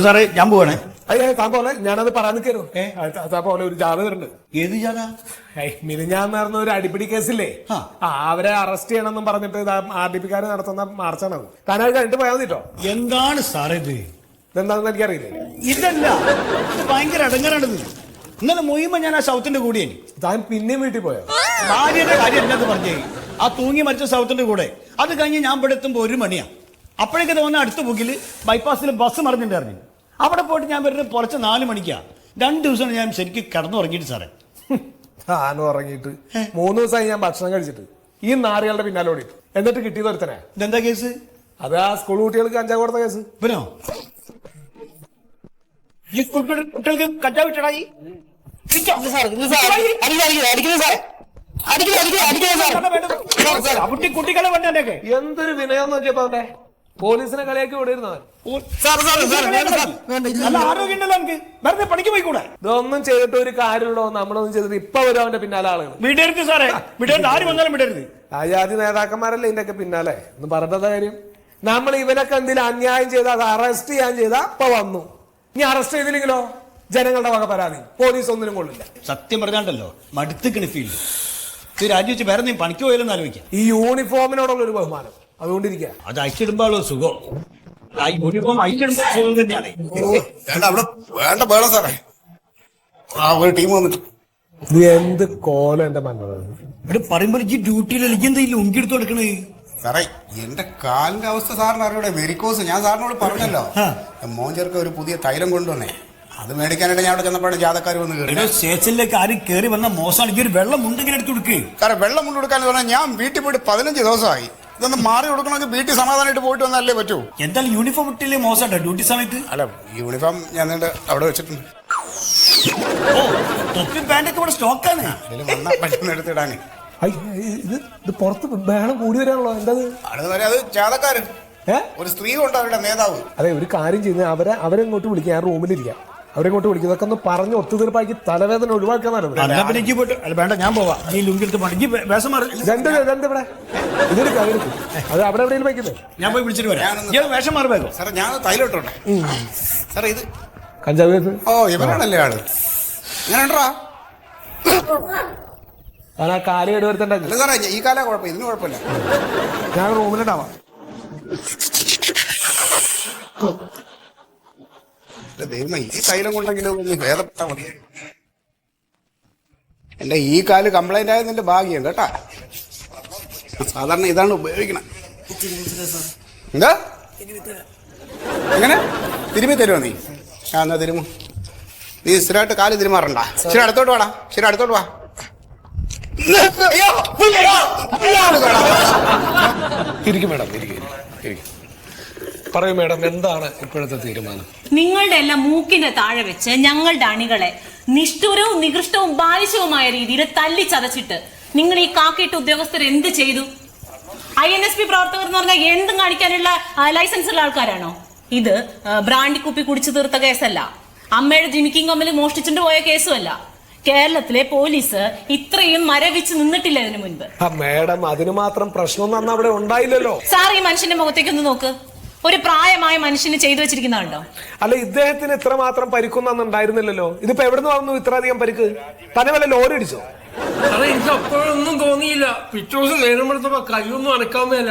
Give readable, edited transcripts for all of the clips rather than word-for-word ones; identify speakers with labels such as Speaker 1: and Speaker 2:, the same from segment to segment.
Speaker 1: സാറേ ഞാൻ പോവാണേ.
Speaker 2: താൻ പോലെ ഞാനത് പറയാൻ നിൽക്കായിരുന്നു. പോലെ ഒരു ജാഥ വരുന്നുണ്ട്.
Speaker 1: ഏത് ജാഥ?
Speaker 2: മിനിഞ്ഞാന്ന് നടന്ന ഒരു അടിപിടി കേസില്ലേ, അവരെ അറസ്റ്റ് ചെയ്യണമെന്നും പറഞ്ഞിട്ട് RDP നടത്തുന്ന മാർച്ചാണത്. താനത് കഴിഞ്ഞിട്ട് പോയാൽ മതിട്ടോ.
Speaker 1: എന്താണ് സാറേ ഇത്?
Speaker 2: ഇതെന്താണെന്ന് എനിക്കറിയില്ലേ.
Speaker 1: ഇതല്ല, ഇത് ഭയങ്കര അടങ്ങാറാണിത്. ഇന്നലെ മൊയ്യുമ്പോ ഞാൻ ആ സൗത്തിന്റെ കൂടെ.
Speaker 2: താൻ പിന്നെയും വീട്ടിൽ പോയോ?
Speaker 1: ഭാര്യയുടെ കാര്യം എന്നത് പറഞ്ഞേ. ആ തൂങ്ങി മരിച്ച സൗത്തിന്റെ കൂടെ. അത് കഴിഞ്ഞ് ഞാൻ ഇവിടെ എത്തുമ്പോ 1 മണിയാ. അപ്പോഴേക്ക് തോന്നുന്ന അടുത്ത ബുക്കില് ബൈപ്പാസിൽ ബസ് മറിഞ്ഞിട്ടുണ്ടായിരുന്നു. അവിടെ പോയിട്ട് ഞാൻ വരുന്നത് പുറത്ത് 4 മണിക്കാ. 2 ദിവസം ഞാൻ ശരിക്കും കിടന്നുറങ്ങിയിട്ട് സാറേ.
Speaker 2: താനും ഉറങ്ങിയിട്ട് 3 ദിവസമായി ഞാൻ ഭക്ഷണം കഴിച്ചിട്ട് ഈ നാറികളുടെ പിന്നാലെ ഓടിയിട്ട്. എന്നിട്ട് കിട്ടിയത് ഒരുത്തനെ.
Speaker 1: ഇതെന്താ കേസ്?
Speaker 2: അത് ആ സ്കൂൾ കുട്ടികൾക്ക് കഞ്ചാവ് കൊടുത്ത കേസ്.
Speaker 1: ഇവനോ? ഈ കുട്ടികൾക്ക് കഞ്ചാവ് വിട്ടടായി. കുട്ടികളെ വേണ്ടേ?
Speaker 2: എന്തൊരു വിനയം വെച്ചപ്പോ അവന്റെ പോലീസിനെ കളിയാക്കി വിടരുന്നവൻ.
Speaker 1: നല്ല ആരോഗ്യം ഉണ്ടല്ലോ നമുക്ക്. വെറുതെ പണിക്ക് പോയിക്കൂടെ?
Speaker 2: ഇതൊന്നും ചെയ്തിട്ട് ഒരു കാര്യമുണ്ടോ? നമ്മളൊന്നും ചെയ്തിട്ട് ഇപ്പൊ വരും അവന്റെ പിന്നാലെ ആളുകൾ.
Speaker 1: വിടരുത് സാറേ, വിടരുത്. ആര് വന്നാലും വിടരുത്.
Speaker 2: ആജാതി നേതാക്കന്മാരല്ലേ ഇതിന്റെയൊക്കെ പിന്നാലെ. ഒന്ന് പറഞ്ഞത കാര്യം, നമ്മൾ ഇവനൊക്കെ എന്തെങ്കിലും അന്യായം ചെയ്താൽ അത് അറസ്റ്റ് ചെയ്യാൻ ചെയ്താ ഇപ്പൊ വന്നു. ഇനി അറസ്റ്റ് ചെയ്തില്ലെങ്കിലോ ജനങ്ങളുടെ വക പരാതി. പോലീസ് ഒന്നിനും കൊള്ളില്ല.
Speaker 1: സത്യം പറഞ്ഞാണ്ടല്ലോ മടുത്തിക്കണ ഫീൽഡ്. ഇത് രാജിവെച്ച് വേറെ നീ പണിക്ക് പോയാലെന്ന് ആലോചിക്കാം.
Speaker 2: ഈ യൂണിഫോമിനോടുള്ള ഒരു ബഹുമാനം അതുകൊണ്ടിരിക്കുക.
Speaker 1: അത് അയച്ചിടുമ്പോഴോ സുഖം. ആ യൂണിഫോം അയച്ചിടുമ്പോ സുഖം തന്നെയാണ്.
Speaker 3: വേണ്ട വേണം സാറേ. ഒരു ടീം വന്നിട്ട്
Speaker 2: ഇത് എന്ത് കോലം എന്റെ മന്നത്.
Speaker 1: ഇവിടെ പറയുമ്പോൾ ഈ ഡ്യൂട്ടിയിൽ എന്തെങ്കിലും ഉങ്കിയെടുത്ത് കൊടുക്കണേ
Speaker 3: സാറേ. എന്റെ കാലിന്റെ അവസ്ഥ സാറിന് അറിയൂടെ, വെരിക്കോസ്. ഞാൻ സാറിനോട് പറഞ്ഞല്ലോ, മോൻ ചേർക്ക് ഒരു പുതിയ തൈലം കൊണ്ടുവന്നേ. അത് മേടിക്കാനായിട്ട് ഞാൻ അവിടെ ചെന്നപ്പോഴാണ് ജാഥക്കാർ വന്ന് കയറി.
Speaker 1: സ്റ്റേഷനിലേക്ക് ആരും കയറി വന്ന മോശമാണ്. ഈ ഒരു വെള്ളം മുണ്ടെങ്കിലും എടുത്ത് കൊടുക്കുക.
Speaker 3: സാറേ വെള്ളം കൊണ്ട് കൊടുക്കാന്ന് പറഞ്ഞാൽ ഞാൻ വീട്ടിൽ പോയിട്ട് 15 ദിവസമായി. ഇതൊന്ന് മാറി കൊടുക്കണമെങ്കിൽ വീട്ടിൽ സമാധാനമായിട്ട് പോയിട്ട് വന്നാലേ പറ്റൂ.
Speaker 1: എന്തായാലും യൂണിഫോം ഇട്ടില്ലേ മോശമായിട്ടോ ഡ്യൂട്ടി സമയത്ത്?
Speaker 3: അല്ല, യൂണിഫോം ഞാൻ അവിടെ വെച്ചിട്ടുണ്ട്.
Speaker 1: തൊപ്പി പാൻറ്റൊക്കെ ഇവിടെ സ്റ്റോക്കാണ്.
Speaker 3: അതിൽ വന്നാൽ പറ്റുന്ന എടുത്തിടാനേ.
Speaker 2: ഇത് പുറത്ത് ബഹളം കൂടി വരാനുള്ളോ? എന്താ
Speaker 3: അത് ജാഥക്കാര്, ഒരു സ്ത്രീ കൊണ്ട് അവരുടെ നേതാവ്.
Speaker 2: അതെ, ഒരു കാര്യം ചെയ്യുന്നത് അവരെ ഇങ്ങോട്ട് വിളിക്കുക. ഞാൻ റൂമിലിരിക്കാം, അവരെങ്ങോട്ട് വിളിക്കും. ഇതൊക്കെ ഒന്ന് പറഞ്ഞ് ഒത്തുതീർപ്പാക്കി തലവേദന ഒഴിവാക്കാൻ
Speaker 1: വേണ്ട. ഞാൻ പോവാം. ഈ ലുങ്കിട്ട് പണിക്ക് വേഷം മാറി.
Speaker 2: ഇവിടെ ഇതൊരു കാര്യം, അത് അവിടെ എവിടെയും വയ്ക്കുന്നത്.
Speaker 1: ഞാൻ പോയി വിളിച്ചിട്ട് വരാം. വേഷം മാറി വേഗം.
Speaker 3: സാറേ ഞാൻ തൈലം ഇട്ടോട്ടെ. സാറേ ഇത്
Speaker 2: കഞ്ചാവ്.
Speaker 3: ഇവരാണല്ലേ ആള്. ഞാനുണ്ടാ
Speaker 2: ആ കാല് കേടുവരുത്തണ്ട
Speaker 3: സാറേ. ഈ കാല കുഴപ്പം, ഇതിന് കുഴപ്പമില്ല.
Speaker 2: ഞാൻ റൂമിലുണ്ടാവാം.
Speaker 3: ദൈവമേ, ഈ തൈലം കൊണ്ടെങ്കിലും ഒന്ന് ഭേദപ്പെട്ടാ മതി. എന്റെ ഈ കാല് കംപ്ലൈന്റ് ആയതിന്റെ ഭാഗ്യം കേട്ടാ. സാധാരണ ഇതാണ് ഉപയോഗിക്കണം. എന്താ എങ്ങനെ തിരുമ്പി തരുമോ നീ? എന്നാ തിരുമു. നീ സ്ഥിരമായിട്ട് കാല് തിരുമാറണ്ട. ശരി, അടുത്തോട്ട് വാടാ. ശരി, അടുത്തോട്ട് വാ.
Speaker 2: ഇരിക്കും മേഡം, ഇരിക്കും. പറയൂ മേഡം, എന്താണ് ഇപ്പോഴത്തെ തീരുമാനം?
Speaker 4: നിങ്ങളുടെ എല്ലാം മൂക്കിന്റെ താഴെ വെച്ച് ഞങ്ങളുടെ അണികളെ നിഷ്ഠുരവും നികൃഷ്ടവും ബാലിശവുമായ രീതിയിൽ തല്ലിച്ചതച്ചിട്ട് നിങ്ങൾ ഈ കാക്കിയിട്ട് ഉദ്യോഗസ്ഥർ എന്ത് ചെയ്തു? INSP പ്രവർത്തകർ എന്ന് പറഞ്ഞാൽ എന്തും കാണിക്കാനുള്ള ലൈസൻസ് ഉള്ള ആൾക്കാരാണോ? ഇത് ബ്രാൻഡി കുപ്പി കുടിച്ചു തീർത്ത കേസല്ല. അമ്മയുടെ ജിമിക്കിങ് കമ്മിൽ മോഷ്ടിച്ചിട്ട് പോയ കേസുമല്ല. കേരളത്തിലെ പോലീസ് ഇത്രയും മരവിച്ച് നിന്നിട്ടില്ല ഇതിനു മുൻപ്.
Speaker 2: മേഡം, അതിന് മാത്രം പ്രശ്നമൊന്നും അവിടെ ഉണ്ടായില്ലല്ലോ.
Speaker 4: സാർ ഈ മനുഷ്യന്റെ മുഖത്തേക്ക് ഒന്ന് നോക്ക്. ഒരു പ്രായമായ മനുഷ്യന് ചെയ്തു വെച്ചിരിക്കുന്നുണ്ടോ?
Speaker 2: അല്ല, ഇദ്ദേഹത്തിന് ഇത്ര മാത്രം പരിക്കൊന്നും ഉണ്ടായിരുന്നില്ലല്ലോ. ഇതിപ്പോ എവിടെ നിന്ന് വന്നു ഇത്ര അധികം പരിക്ക്? തന്നെ വല്ല ലോറി അടിച്ചോ?
Speaker 5: എനിക്ക് അപ്പോഴൊന്നും തോന്നിയില്ല. പിറ്റോസ് നേരമെടുത്തപ്പോ കൈയൊന്നും അനക്കാൻ മേല.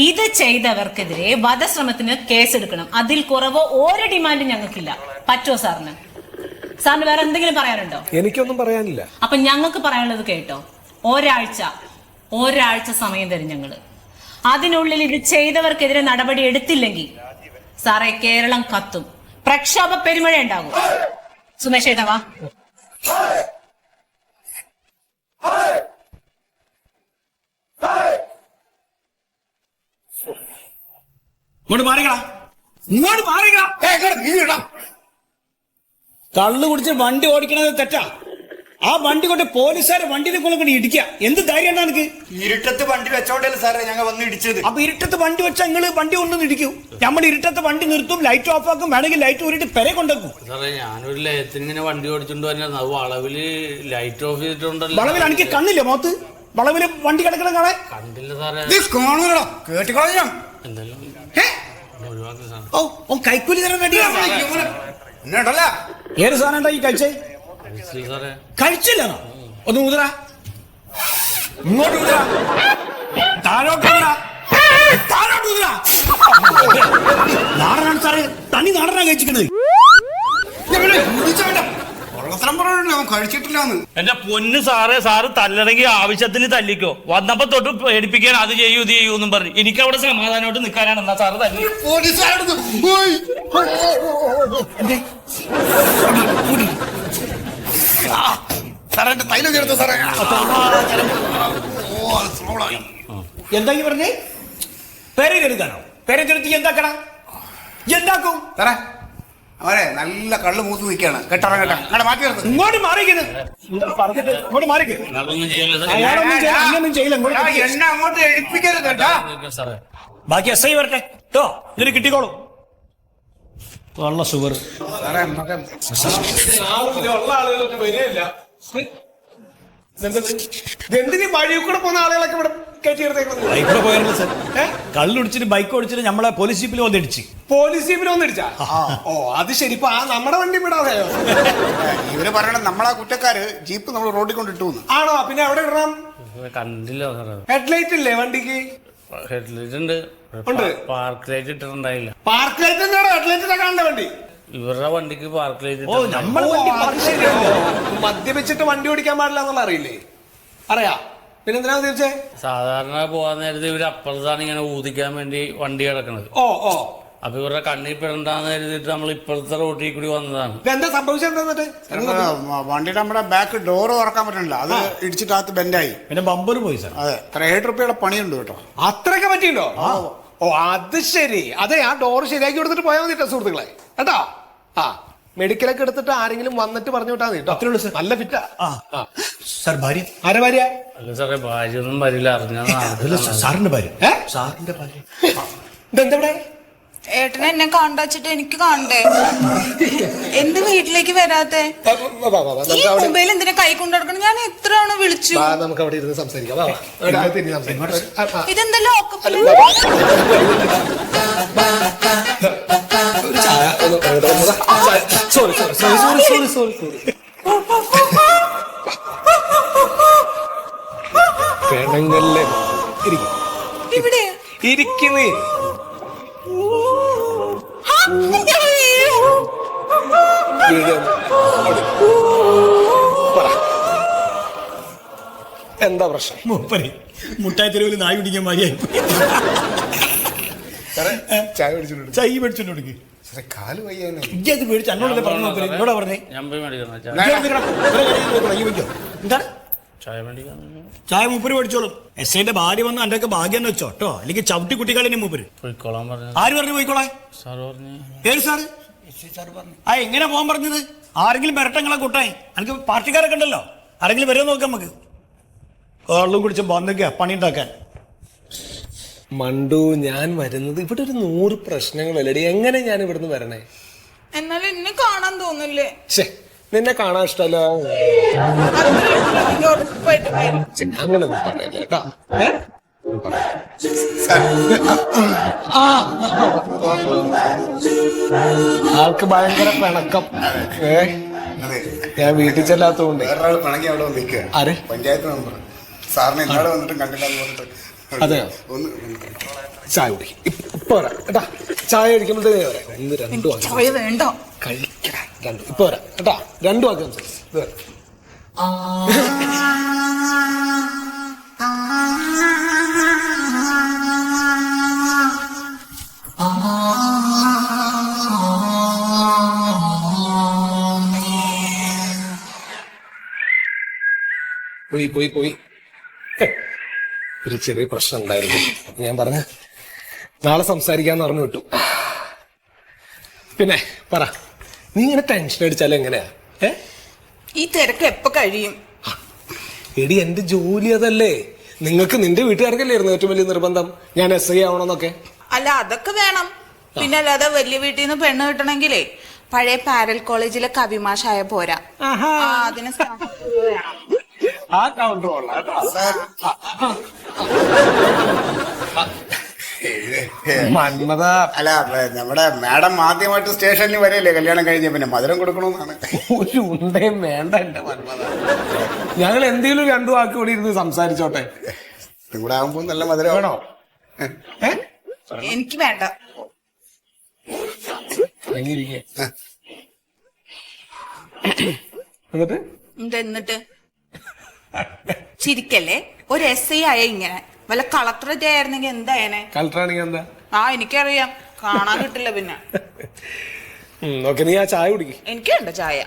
Speaker 4: ഇത് ചെയ്തവർക്കെതിരെ വധശ്രമത്തിന് കേസെടുക്കണം. അതിൽ കുറവോ ഒരു ഡിമാൻഡും ഞങ്ങൾക്കില്ല. പറ്റോ സാറിന്? സാറിന് വേറെ എന്തെങ്കിലും പറയാനുണ്ടോ?
Speaker 2: എനിക്കൊന്നും പറയാനില്ല.
Speaker 4: അപ്പൊ ഞങ്ങൾക്ക് പറയാനുള്ളത് കേട്ടോ. ഒരാഴ്ച സമയം തരും ഞങ്ങള്. അതിനുള്ളിൽ ഇത് ചെയ്തവർക്കെതിരെ നടപടി എടുത്തില്ലെങ്കിൽ സാറേ കേരളം കത്തും. പ്രക്ഷോഭ പെരുമഴ ഉണ്ടാകും. സുമേഷ് ഏട്ടാ
Speaker 1: ഇങ്ങോട്ട് മാറിക്കടാ, ഇങ്ങോട്ട് മാറിക്കടാ. കള്ളു കുടിച്ച് വണ്ടി ഓടിക്കണത് തെറ്റാ. ആ വണ്ടി കൊണ്ട് പോലീസുകാരെ വണ്ടിനെ കൊണ്ടു ഇടിക്കുക. എന്ത് ധൈര്യം എനിക്ക്?
Speaker 6: ഇരുട്ടത്ത് വണ്ടി വെച്ചോണ്ടല്ലേ സാറേ ഞങ്ങൾ വന്ന് ഇടിച്ചത്.
Speaker 1: അപ്പൊ ഇരുട്ടത്ത് വണ്ടി വെച്ചാൽ നിങ്ങള് വണ്ടി കൊണ്ടൊന്ന് ഇടിക്കും. നമ്മൾ ഇരുട്ടത്ത് വണ്ടി നിർത്തും, ലൈറ്റ് ഓഫ് ആക്കും, വേണമെങ്കിൽ ലൈറ്റ് ഊരിട്ട് പെരെ കൊണ്ടുവെക്കും.
Speaker 5: സാറേ ഞാനൊരു ലയത്തിന് ഇങ്ങനെ വണ്ടി ഓടിച്ചോണ്ട് വരുന്നത്, അത് വളവില് ലൈറ്റ് ഓഫ് ചെയ്തിട്ടുണ്ടല്ലോ.
Speaker 1: വളവിൽ എനിക്ക് കണ്ണില്ല മോത്ത്? വളവില് വണ്ടി കിടക്കണം കാണാൻ
Speaker 5: കണ്ടില്ല സാറേ.
Speaker 3: കേട്ടിക്കോളാം.
Speaker 5: എന്തായാലും ഒഴിവാക്കി സാർ.
Speaker 1: ഓ ഓൻ കൈക്കൂലി തരാൻ റെഡിയാണ്.
Speaker 3: എന്നോട്ടല്ല
Speaker 1: ഏത് സാധനം ഉണ്ടാക്കി കഴിച്ചേ?
Speaker 5: കഴിച്ചില്ല സാറേ.
Speaker 1: കഴിച്ചില്ല. ഒന്ന് ഊതറ, ഇങ്ങോട്ട് ഊതറ, താഴോട്ട് ഊതറ, താഴോട്ട് ഊതറ. നാടനാണ് സാറേ, തനി നാടനാ കഴിച്ചിരിക്കുന്നത്.
Speaker 3: ഉള്ളത്തരം പറഞ്ഞില്ല, അവൻ കഴിച്ചിട്ടില്ലാന്ന്.
Speaker 7: എന്റെ പൊന്ന് സാറേ, സാറ് തല്ലണമെങ്കിൽ ആവശ്യത്തിന് തല്ലിക്കോ. വന്നപ്പോ തൊട്ട് പേടിപ്പിക്കാൻ അത് ചെയ്യൂ ഇത് ചെയ്യൂ എന്നും പറഞ്ഞു. എനിക്ക് അവിടെ സമാധാനമായിട്ട് നിൽക്കാനാണ്. എന്നാ സാറ് തല്ലി.
Speaker 3: സാറേ എന്റെ തൈലം ചേർത്തു സാറേ.
Speaker 1: എന്താ ഈ പറഞ്ഞേ? പേരെടുക്കാനോ? പേരെടുത്ത് എന്താക്കണം? എന്താക്കും?
Speaker 3: സാറേ അവരെ നല്ല കള്ള് മൂത്ത് നിൽക്കാണ്. കെട്ടറങ്ങട്ടെ, അങ്ങോട്ട് മാറ്റി നിർത്ത്.
Speaker 1: ഇങ്ങോട്ട് മാറിക്കുന്നത് ഇങ്ങോട്ട് മാറിക്ക്.
Speaker 5: അതൊന്നും ചെയ്യില്ല സാർ.
Speaker 1: അയാളൊന്നും ചെയ്യില്ല, അങ്ങനൊന്നും ചെയ്യില്ല. ഇങ്ങോട്ട് മാറിക്ക്.
Speaker 3: എന്നെ അങ്ങോട്ട് എഴുപ്പിക്കരുത് കേട്ടാ.
Speaker 5: സാറേ
Speaker 1: ബാക്കി SI വരട്ടെ കേട്ടോ, ഇതിന് കിട്ടിക്കോളൂ. വള്ള ഷുഗർ.
Speaker 3: സാറേ നമുക്ക്
Speaker 2: ഉള്ള ആളുകളൊക്കെ വരികയില്ല. എന്തിനീ വഴി കൂടെ പോകുന്ന ആളുകളൊക്കെ ഇവിടെ കയറ്റി എടുത്തേക്കുന്നത്?
Speaker 1: ബൈക്കിൽ പോയാലും സാർ കള്ളുടിച്ചിട്ട് ബൈക്ക് ഓടിച്ചിട്ട് നമ്മളെ പോലീസ് ജീപ്പിൽ വന്നിടിച്ച്.
Speaker 2: പോലീസ് ജീപ്പിൽ ഒന്നിടിച്ചാ? ഓ അത് ശരി. ഇപ്പൊ ആ നമ്മുടെ വണ്ടി വിടാതെയോ?
Speaker 3: ഇവര് പറയണത് നമ്മളാ കുറ്റക്കാര് ജീപ്പ് നമ്മൾ റോഡിൽ കൊണ്ടിട്ടു.
Speaker 2: ആണോ? പിന്നെ എവിടെ ഇടണം?
Speaker 5: കണ്ടില്ല സാറേ.
Speaker 2: ഹെഡ്ലൈറ്റ് ഇല്ലേ വണ്ടിക്ക്?
Speaker 5: ഹെഡ്ലൈറ്റ് ഉണ്ട്.
Speaker 2: ഉണ്ട്.
Speaker 5: പാർക്ക് ലൈറ്റ് ഇട്ടിട്ടുണ്ടായില്ല.
Speaker 2: പാർക്ക് ലൈറ്റ് ഹെഡ്ലൈറ്റ് കാണണ്ട വണ്ടി.
Speaker 5: ഇവരുടെ വണ്ടിക്ക് പാർക്ക് ലൈറ്റ്
Speaker 1: ഓ നമ്മൾ
Speaker 2: മദ്യപിച്ചിട്ട് വണ്ടി ഓടിക്കാൻ പാടില്ല എന്നുള്ള അറിയില്ലേ? അറിയാ. പിന്നെന്തിനാ തീർച്ചേ?
Speaker 5: സാധാരണ പോകാൻ നേരത്തെ ഇവര് അപ്പുറത്താണ് ഇങ്ങനെ ഊതിക്കാൻ വേണ്ടി വണ്ടി കിടക്കണത്.
Speaker 2: ഓ ഓ
Speaker 5: അപ്പൊ ഇവരുടെ കണ്ണിൽ പെടണ്ടാന്ന് കരുതിട്ട് നമ്മൾ ഇപ്പുറത്തെ റോട്ടിൽ കൂടി വന്നതാണ്.
Speaker 2: എന്താ സംഭവിച്ചത്? എന്നിട്ട്
Speaker 3: വണ്ടിയുടെ നമ്മുടെ ബാക്ക് ഡോറ് തുറക്കാൻ പറ്റണില്ല, അത് ഇടിച്ചിട്ട് അകത്ത് ബെൻഡായി.
Speaker 1: പിന്നെ ബമ്പർ പോയി സാർ.
Speaker 3: അതെ, 7 രൂപയുടെ പണിയുണ്ട് കേട്ടോ.
Speaker 2: അത്രയൊക്കെ പറ്റിയുണ്ടോ? ഓ അത് ശരി. അതെ, ആ ഡോറ് ശരിയാക്കി കൊടുത്തിട്ട് പോയാൽ മതി സുഹൃത്തുക്കളെ കേട്ടോ. ആ മെഡിക്കലൊക്കെ എടുത്തിട്ട് ആരെങ്കിലും വന്നിട്ട് പറഞ്ഞു വിട്ടാ മതി കേട്ടോ.
Speaker 1: അത്രേ ഉള്ളൂ സാർ.
Speaker 2: നല്ല ഫിറ്റാ.
Speaker 1: സാർ ഭാര്യ
Speaker 2: ആരെ ഭാര്യ?
Speaker 5: അല്ല സാറേ, ഭാര്യ ഒന്നും വരില്ല. അറിഞ്ഞാൽ
Speaker 1: സാറിന്റെ ഭാര്യ. സാറിന്റെ ഭാര്യ
Speaker 2: ഇതെന്താ ഇവിടെ?
Speaker 8: ഏട്ടനെ എന്നെ കണ്ടച്ചിട്ട് എനിക്ക് കാണണ്ടേ? എന്ത് വീട്ടിലേക്ക് വരാത്തെ? ഈ മൊബൈൽ എന്തിനാ കൈ കൊണ്ടുനടക്കണം? ഞാൻ എത്ര തവണ വിളിച്ചു.
Speaker 2: നമുക്ക് അവിടെ ഇരുന്ന് സംസാരിക്കാം.
Speaker 8: ഇതെന്താ ലോക്കപ്പില്?
Speaker 2: Sorry sorry sorry sorry sorry sorry sorry. പെണ്ണുങ്ങളിലെ
Speaker 8: ഇവിടെ
Speaker 2: ഇരിക്കുന്നേ. എന്താ പ്രശ്നം?
Speaker 1: മൂപ്പര് മുട്ടായി തെരുവിൽ നായി പിടിക്കാൻ മതിയായി.
Speaker 2: ചായ മേടിച്ചിട്ടുണ്ട്.
Speaker 1: ചൈ മേടിച്ചോണ്ട് കൊടുക്ക്.
Speaker 3: കാല് വയ്യാനെ
Speaker 1: ഇജ്ജത് മേടിച്ച് എന്നോടല്ലേ പറഞ്ഞു? മൂപ്പര് എന്നോടാ പറഞ്ഞേ.
Speaker 5: ഞാൻ പോയി മേടിക്കണം.
Speaker 1: എന്താണ്
Speaker 5: ചായ മേടിക്കാൻ
Speaker 1: ചായ? മൂപ്പര് മേടിച്ചോളും. SIന്റെ ഭാര്യ വന്ന് എന്റെ ഒക്കെ ഭാഗ്യം വെച്ചോ കേട്ടോ, അല്ലെങ്കിൽ ചവിട്ടി കുട്ടികളെ മൂപ്പര്.
Speaker 5: പോയിക്കോളാൻ പറഞ്ഞു.
Speaker 1: ആര് പറഞ്ഞു പോയിക്കോളാൻ?
Speaker 5: സാർ പറഞ്ഞു.
Speaker 1: ഏത് സാറ്? ആ എങ്ങനെ പോകാൻ പറഞ്ഞത്? ആരെങ്കിലും വരട്ടങ്ങളെ കൂട്ടായി. എനിക്ക് പാർട്ടിക്കാരൊക്കെ ഉണ്ടല്ലോ, ആരെങ്കിലും വരെ നോക്കാം നമുക്ക്. കള്ളും കുടിച്ച് വന്നിക്ക പണി ഉണ്ടാക്കാൻ.
Speaker 2: മണ്ടു, ഞാൻ വരുന്നത് ഇവിടെ ഒരു 100 പ്രശ്നങ്ങളല്ലേ. എങ്ങനെ ഞാൻ ഇവിടുന്ന് വരണേ?
Speaker 8: എന്നാലും എന്നെ കാണാൻ തോന്നില്ലേ?
Speaker 2: ശേ, നിന്നെ കാണാൻ ഇഷ്ടമല്ല.
Speaker 8: ഉറപ്പായിട്ട് വരും.
Speaker 2: അങ്ങനെ പറയല്ലേ കേട്ടോ. ആൾക്ക് ഭയങ്കര പിണക്കം.
Speaker 3: അതെ,
Speaker 2: ഞാൻ വീട്ടിൽ ചെല്ലാത്തതുകൊണ്ട്.
Speaker 3: വേറൊരാൾ പിണങ്ങി അവിടെ വന്ന് നിൽക്കുക.
Speaker 2: ആര്?
Speaker 3: പഞ്ചായത്ത് മെമ്പർ. സാറിന് ഇന്നാളെ വന്നിട്ടും കണ്ടില്ല എന്ന് പറഞ്ഞിട്ട്
Speaker 2: അതെയോ?
Speaker 3: ഒന്ന്
Speaker 2: ചായ കുടിക്കും. ഇപ്പൊ വരാം കേട്ടാ. ചായ കഴിക്കുമ്പോഴത്തേക്ക് വരാം. ഒന്ന് 2 വാക്ക്
Speaker 8: ചായ വേണ്ട.
Speaker 2: കഴിക്കണം. 2 ഇപ്പൊ വരാം കേട്ടാ. 2 വാക്ക് സംസാരിച്ചു വരാം. പോയി ഒരു ചെറിയ പ്രശ്നം ഉണ്ടായിരുന്നു. ഞാൻ പറഞ്ഞ നാളെ സംസാരിക്കാന്ന് പറഞ്ഞു വിട്ടു. പിന്നെ പറ, നീ ഇങ്ങനെ ടെൻഷൻ അടിച്ചാലും എങ്ങനെയാ?
Speaker 8: ഈ തിരക്ക് എപ്പോ കഴിയും?
Speaker 2: എടി, എന്റെ ജോലി അതല്ലേ. നിങ്ങൾക്ക് നിന്റെ വീട്ടുകാർക്കല്ലായിരുന്നു ഏറ്റവും വലിയ നിർബന്ധം ഞാൻ SI ആവണമെന്നൊക്കെ?
Speaker 8: അല്ല, അതൊക്കെ വേണം. പിന്നെ അല്ലാതെ വലിയ വീട്ടിൽ നിന്ന് പെണ്ണ് കിട്ടണമെങ്കിലേ പഴയ പാരൽ കോളേജിലെ കവിമാഷായ പോരാ. അതിന് വേണം.
Speaker 2: ആ കൗണ്ടർ മന്മത
Speaker 3: അല്ല നമ്മുടെ മാഡം ആദ്യമായിട്ട് സ്റ്റേഷനിൽ വരെയല്ലേ കല്യാണം കഴിഞ്ഞ പിന്നെ മധുരം കൊടുക്കണമെന്നാണ്.
Speaker 2: ഒരു ഉണ്ടയും വേണ്ട എന്റെ മന്മത. ഞങ്ങൾ എന്തെങ്കിലും രണ്ടു വാക്ക് കൂടി ഇരുന്ന് സംസാരിച്ചോട്ടെ.
Speaker 3: ഇവിടെ ആകുമ്പോ നല്ല മധുരം വേണോ?
Speaker 8: എനിക്ക് വേണ്ട. എന്നിട്ട് ചിരിക്കല്ലേ? ഒരു SI ആയ ഇങ്ങനെ വല്ല കളക്ടറേറ്റ് ആയിരുന്നെങ്കിൽ എന്തായനെ?
Speaker 2: കളക്ടറാണെങ്കിൽ എന്താ?
Speaker 8: എനിക്കറിയാം, കാണാൻ കിട്ടില്ല പിന്നെ.
Speaker 2: ഓക്കെ, നീ ആ ചായ കുടിക്കും.
Speaker 8: എനിക്ക് വേണ്ട ചായ.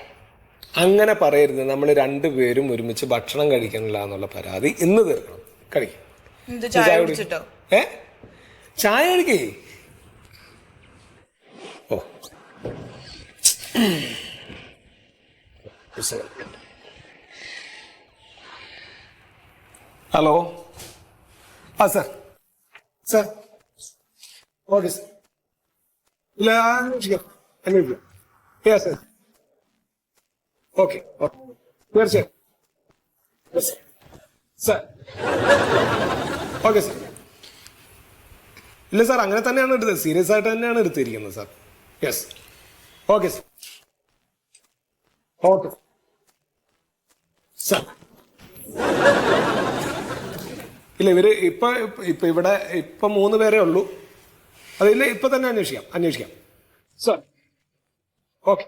Speaker 2: അങ്ങനെ പറയരുത്. നമ്മൾ രണ്ടുപേരും ഒരുമിച്ച് ഭക്ഷണം കഴിക്കണില്ല എന്നുള്ള പരാതി ഇന്ന് തീർക്കണം. കഴിക്കും.
Speaker 8: എന്ത് ചായ കുടിച്ചിട്ടോ?
Speaker 2: ചായ കഴിക്കേ. ഓ ഹലോ. ആ സാർ. Sir okay sir. ഇല്ല അന്വേഷിക്കാം. സാർ ഓക്കെ ഓക്കെ തീർച്ചയായും സാർ. Okay sir. ഇല്ല സാർ, അങ്ങനെ തന്നെയാണ് എടുത്തത്. സീരിയസ് ആയിട്ട് തന്നെയാണ് എടുത്തിരിക്കുന്നത് sir. Yes. Okay sir. Okay sir. ഇല്ല, ഇവര് ഇപ്പൊ ഇവിടെ 3 പേരേ ഉള്ളൂ. അതില്ല, ഇപ്പൊ തന്നെ അന്വേഷിക്കാം സാർ. ഓക്കെ.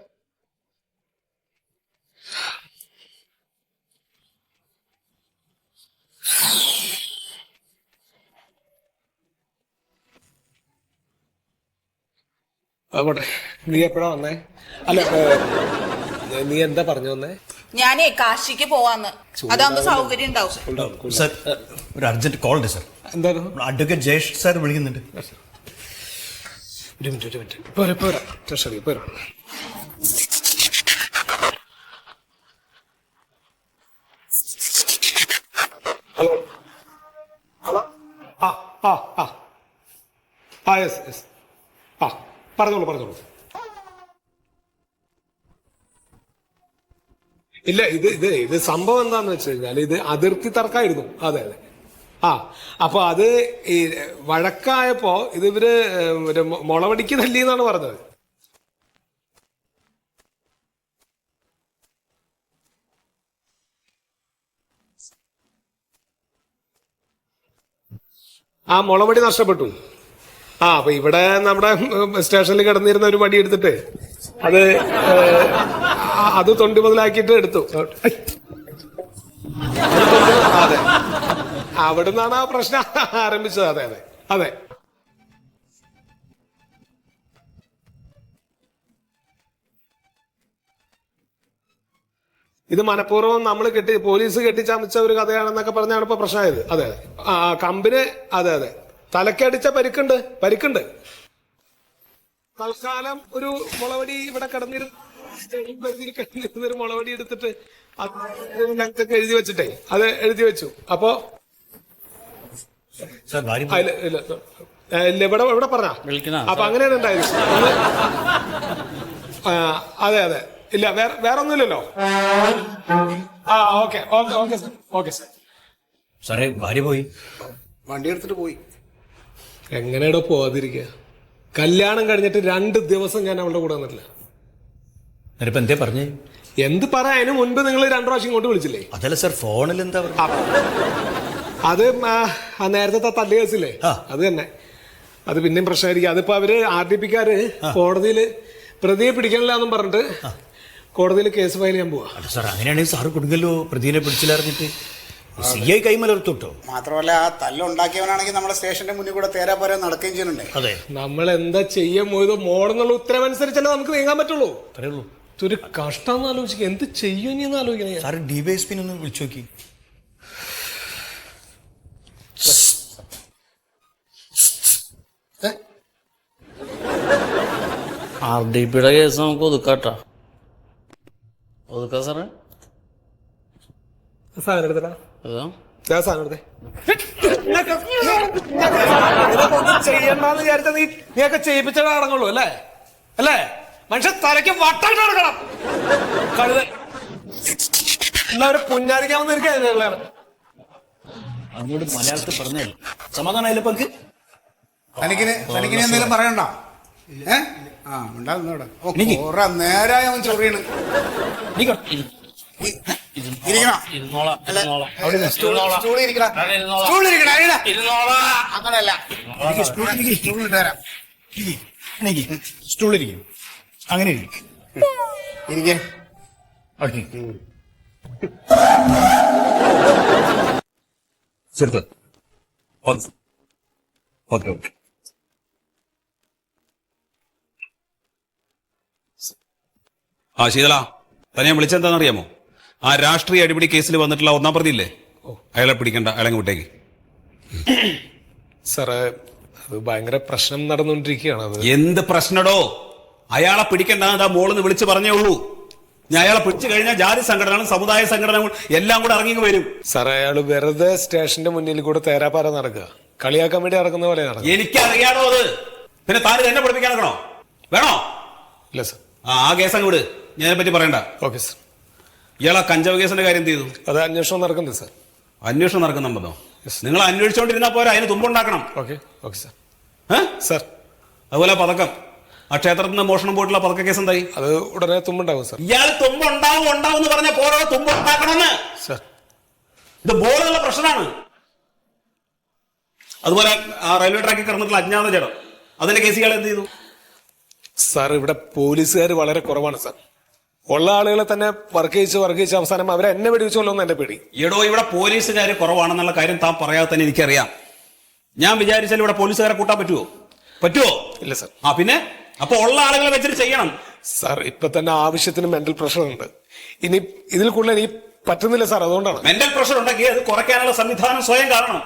Speaker 2: ആകട്ടെ. നീ എപ്പോഴാ വന്നേ? അല്ല, നീ എന്താ പറഞ്ഞു വന്നേ?
Speaker 8: ഞാനേ കാശിക്ക് പോവാന്ന്. അതാകുമ്പോ സൗകര്യം ഉണ്ടാവും.
Speaker 1: സർ, ഒരു അർജന്റ് കോൾ ഉണ്ട് സർ.
Speaker 2: എന്തായിരുന്നു?
Speaker 1: അഡ്വക്കേറ്റ് ജയേഷ് സാർ വിളിക്കുന്നുണ്ട്.
Speaker 2: ഒരു മിനിറ്റ്. പോരാ ട്രഷറി പോരാ. Hello hello. യെസ്. പറഞ്ഞോളൂ. ഇല്ല, ഇത് സംഭവം എന്താന്ന് വെച്ച് കഴിഞ്ഞാൽ ഇത് അതിർത്തി തർക്കമായിരുന്നു. അതെ. അപ്പൊ അത് ഈ വഴക്കായപ്പോ ഇവര് മുളവടിക്ക് തല്ലി എന്നാണ് പറഞ്ഞത്. മുളവടി നഷ്ടപ്പെട്ടു. അപ്പൊ ഇവിടെ നമ്മുടെ സ്റ്റേഷനിൽ കിടന്നിരുന്ന ഒരു വടി എടുത്തിട്ട് അത് തൊണ്ടി മുതലാക്കിയിട്ട് എടുത്തു. അതെ, അവിടുന്നാണ് ആ പ്രശ്നം ആരംഭിച്ചത്. അതെ. ഇത് മനഃപൂർവ്വം നമ്മൾ പോലീസ് കെട്ടിച്ചമച്ച ഒരു കഥയാണെന്നൊക്കെ പറഞ്ഞാണ് ഇപ്പൊ പ്രശ്നമായത്. അതെ. കമ്പിന് അതെ തലക്കടിച്ച പരിക്കുണ്ട്. തൽക്കാലം ഒരു മുളവടി ഇവിടെ കിടന്നിരുന്നൊരു മുളവടി എടുത്തിട്ട് ഞങ്ങൾക്ക് എഴുതി വെച്ചു. അപ്പോ ഇവിടെ പറഞ്ഞ അപ്പൊ അങ്ങനെയാണ് ഉണ്ടായത്. അതെ. ഇല്ല, വേറെ ഒന്നുമില്ലല്ലോ. ഓക്കെ
Speaker 1: സാറേ, ഭാര്യ പോയി.
Speaker 3: വണ്ടി എടുത്തിട്ട് പോയി.
Speaker 2: എങ്ങനെയാടോ പോവാതിരിക്കുക? കല്യാണം കഴിഞ്ഞിട്ട് 2 ദിവസം ഞാൻ അവളുടെ കൂടെ വന്നിട്ടില്ല.
Speaker 1: എന്നിട്ടിപ്പോ എന്തേ പറഞ്ഞേ?
Speaker 2: എന്ത് പറയാ? അതിന് മുൻപ് നിങ്ങൾ 2 പ്രാവശ്യം ഇങ്ങോട്ട് വിളിച്ചില്ലേ?
Speaker 1: അതല്ല സാർ, ഫോണിൽ എന്താ
Speaker 2: അത് നേരത്തെ തല്ല് കേസില്ലേ, അത് തന്നെ. അത് പിന്നെയും പ്രശ്നമായിരിക്കും. അതിപ്പോ അവര് RDPക്കാര് കോടതിയിൽ പ്രതിയെ പിടിക്കണില്ല എന്നും പറഞ്ഞിട്ട് കോടതിയിൽ കേസ് ഫയൽ ചെയ്യാൻ പോവാ.
Speaker 1: സാർ, അങ്ങനെയാണെങ്കിൽ സാറ് കൊടുക്കല്ലോ. പ്രതിയെ പിടിച്ചിലറിഞ്ഞിട്ട് CI കൈമലർത്തുട്ടോ.
Speaker 3: മാത്രമല്ല, ആ തല്ലുണ്ടാക്കിയവനാണെങ്കിൽ നമ്മുടെ സ്റ്റേഷന്റെ മുന്നിൽ കൂടെ തേരാ നടക്കുകയും ചെയ്യുന്നുണ്ട്.
Speaker 1: അതെ,
Speaker 2: നമ്മൾ എന്താ ചെയ്യാൻ പോയത്? മോഡെന്നുള്ള ഉത്തരവനുസരിച്ചല്ലേ നമുക്ക് നീങ്ങാൻ പറ്റുള്ളൂ.
Speaker 1: അത്രയുള്ളൂ.
Speaker 2: ഇതൊരു കഷ്ടം ആലോചിക്കുക. എന്ത് ചെയ്യും ആലോചിക്കണേ.
Speaker 1: സാറ് DYSP ഒന്ന് വിളിച്ചു നോക്കി.
Speaker 7: RDPയുടെ കേസ് നമുക്ക് ഒതുക്കാം സാറേ.
Speaker 2: സാധനം എടുത്തടാ. ചെയ്യണ്ടെന്ന് വിചാരിച്ച നീയൊക്കെ ചെയ്യിപ്പിച്ചടാ അടങ്ങുള്ളൂ അല്ലേ? മനുഷ്യ തലയ്ക്ക് വട്ടായിട്ട് നടക്കണം. കഴുത എല്ലാവരും പുഞ്ഞാരിക്കാമെന്ന് ഇരിക്കുകയാണ്.
Speaker 1: അങ്ങോട്ട് മലയാളത്തിൽ പറഞ്ഞേ സമാധാനമായില്ല. പങ്ക്
Speaker 3: തനിക്കിന് എന്തെങ്കിലും പറയണ്ട. ഉണ്ടാകുന്നോടെ കുറെ നേരായ അവൻ ചൊറിയണ്. അങ്ങനല്ല, സ്റ്റൂളിട്ട് തരാം.
Speaker 1: സ്റ്റൂളിരിക്കും, അങ്ങനെ
Speaker 3: ഇരിക്കേ.
Speaker 9: ചെറുത്ത് ഓക്കെ ഓക്കെ.
Speaker 10: ശീതള, തന്നെ ഞാൻ വിളിച്ചെന്താണെന്നറിയാമോ? ആ രാഷ്ട്രീയ അടിപിടി കേസിൽ വന്നിട്ടുള്ള ഒന്നാം പ്രതി ഇല്ലേ, അയാളെ പിടിക്കണ്ട, അയാളെ വിട്ടേക്ക്.
Speaker 2: സാറേ, അത് ഭയങ്കര പ്രശ്നം നടന്നുകൊണ്ടിരിക്കുകയാണ്. അത്
Speaker 10: എന്ത് പ്രശ്നടോ? അയാളെ പിടിക്കണ്ട, അതാ മോളിന്ന് വിളിച്ച് പറഞ്ഞേ ഉള്ളൂ. ഞാൻ അയാളെ പിടിച്ചു കഴിഞ്ഞാൽ ജാതി സംഘടനകളും സമുദായ സംഘടനകളും എല്ലാം കൂടെ ഇറങ്ങി വരും.
Speaker 2: സാറേ, അയാള് വെറുതെ സ്റ്റേഷന്റെ മുന്നിൽ കൂടെ തേരാപ്പാര നടക്കുക, കളിയാക്കാൻ വേണ്ടി നടക്കുന്ന പോലെ നടക്കുക.
Speaker 10: എനിക്കറിയാണോ അത്? പിന്നെ താൻ എന്നെ പഠിപ്പിക്കാൻ നടക്കണോ? വേണോ?
Speaker 2: ഇല്ല സാർ.
Speaker 10: ആ കേസ് അങ്ങ് വിട്, ഞാൻ പറ്റി പറയണ്ട.
Speaker 2: Okay sir.
Speaker 10: ഇയാളെ കഞ്ചാവ് കേസിന്റെ കാര്യം എന്ത് ചെയ്തു?
Speaker 2: അത് അന്വേഷണം നടക്കുന്നുണ്ട് സാർ.
Speaker 10: അന്വേഷണം നടക്കുന്നുണ്ടോ? നിങ്ങൾ അന്വേഷിച്ചോണ്ടിരുന്നാ പോരാ, അതിന് തുമ്പുണ്ടാക്കണം.
Speaker 2: Okay okay sir.
Speaker 10: സാർ, അതുപോലെ പതക്കം, ആ ക്ഷേത്രത്തിൽ നിന്ന് മോഷണം പോയിട്ടുള്ള പതക്ക കേസ് എന്തായി?
Speaker 2: അത് ഉടനെ തുമ്പുണ്ടാവും സാർ.
Speaker 10: ഇയാൾ തുമ്പുണ്ടാവും എന്ന് പറഞ്ഞ പോരോ തുമ്പുണ്ടാക്കണമെന്ന്
Speaker 2: സാർ.
Speaker 10: ഇത് ബോളുള്ള പ്രശ്നമാണ്. അതുപോലെ ആ റെയിൽവേ ട്രാക്കിൽ കിടന്നിട്ടുള്ള അജ്ഞാത ജഡം, അതിന്റെ കേസ് ഇയാൾ എന്ത് ചെയ്തു?
Speaker 2: സാർ, ഇവിടെ പോലീസുകാർ വളരെ കുറവാണ് സാർ. ഉള്ള ആളുകളെ തന്നെ വർക്ക് ചെയ്യിച്ച് അവസാനം അവരെ എന്നെ വെടിവെച്ചോല്ലോ എന്ന് എന്റെ പേടി.
Speaker 10: എടോ, ഇവിടെ പോലീസുകാർ കുറവാണെന്നുള്ള കാര്യം താൻ പറയാതെ തന്നെ എനിക്കറിയാം. ഞാൻ വിചാരിച്ചാൽ ഇവിടെ പോലീസുകാരെ കൂട്ടാൻ പറ്റുമോ?
Speaker 2: ഇല്ല സാർ.
Speaker 10: പിന്നെ അപ്പൊ ഉള്ള ആളുകളെ വെച്ചിട്ട് ചെയ്യണം
Speaker 2: സാർ. ഇപ്പൊ തന്നെ ആവശ്യത്തിന് മെന്റൽ പ്രഷർ ഉണ്ട്. ഇനി ഇതിൽ കൂടുതൽ എനിക്ക് പറ്റുന്നില്ല സാർ. അതുകൊണ്ടാണ്.
Speaker 10: മെന്റൽ പ്രഷർ ഉണ്ടെങ്കിൽ അത് കുറയ്ക്കാനുള്ള സംവിധാനം സ്വയം കാരണം.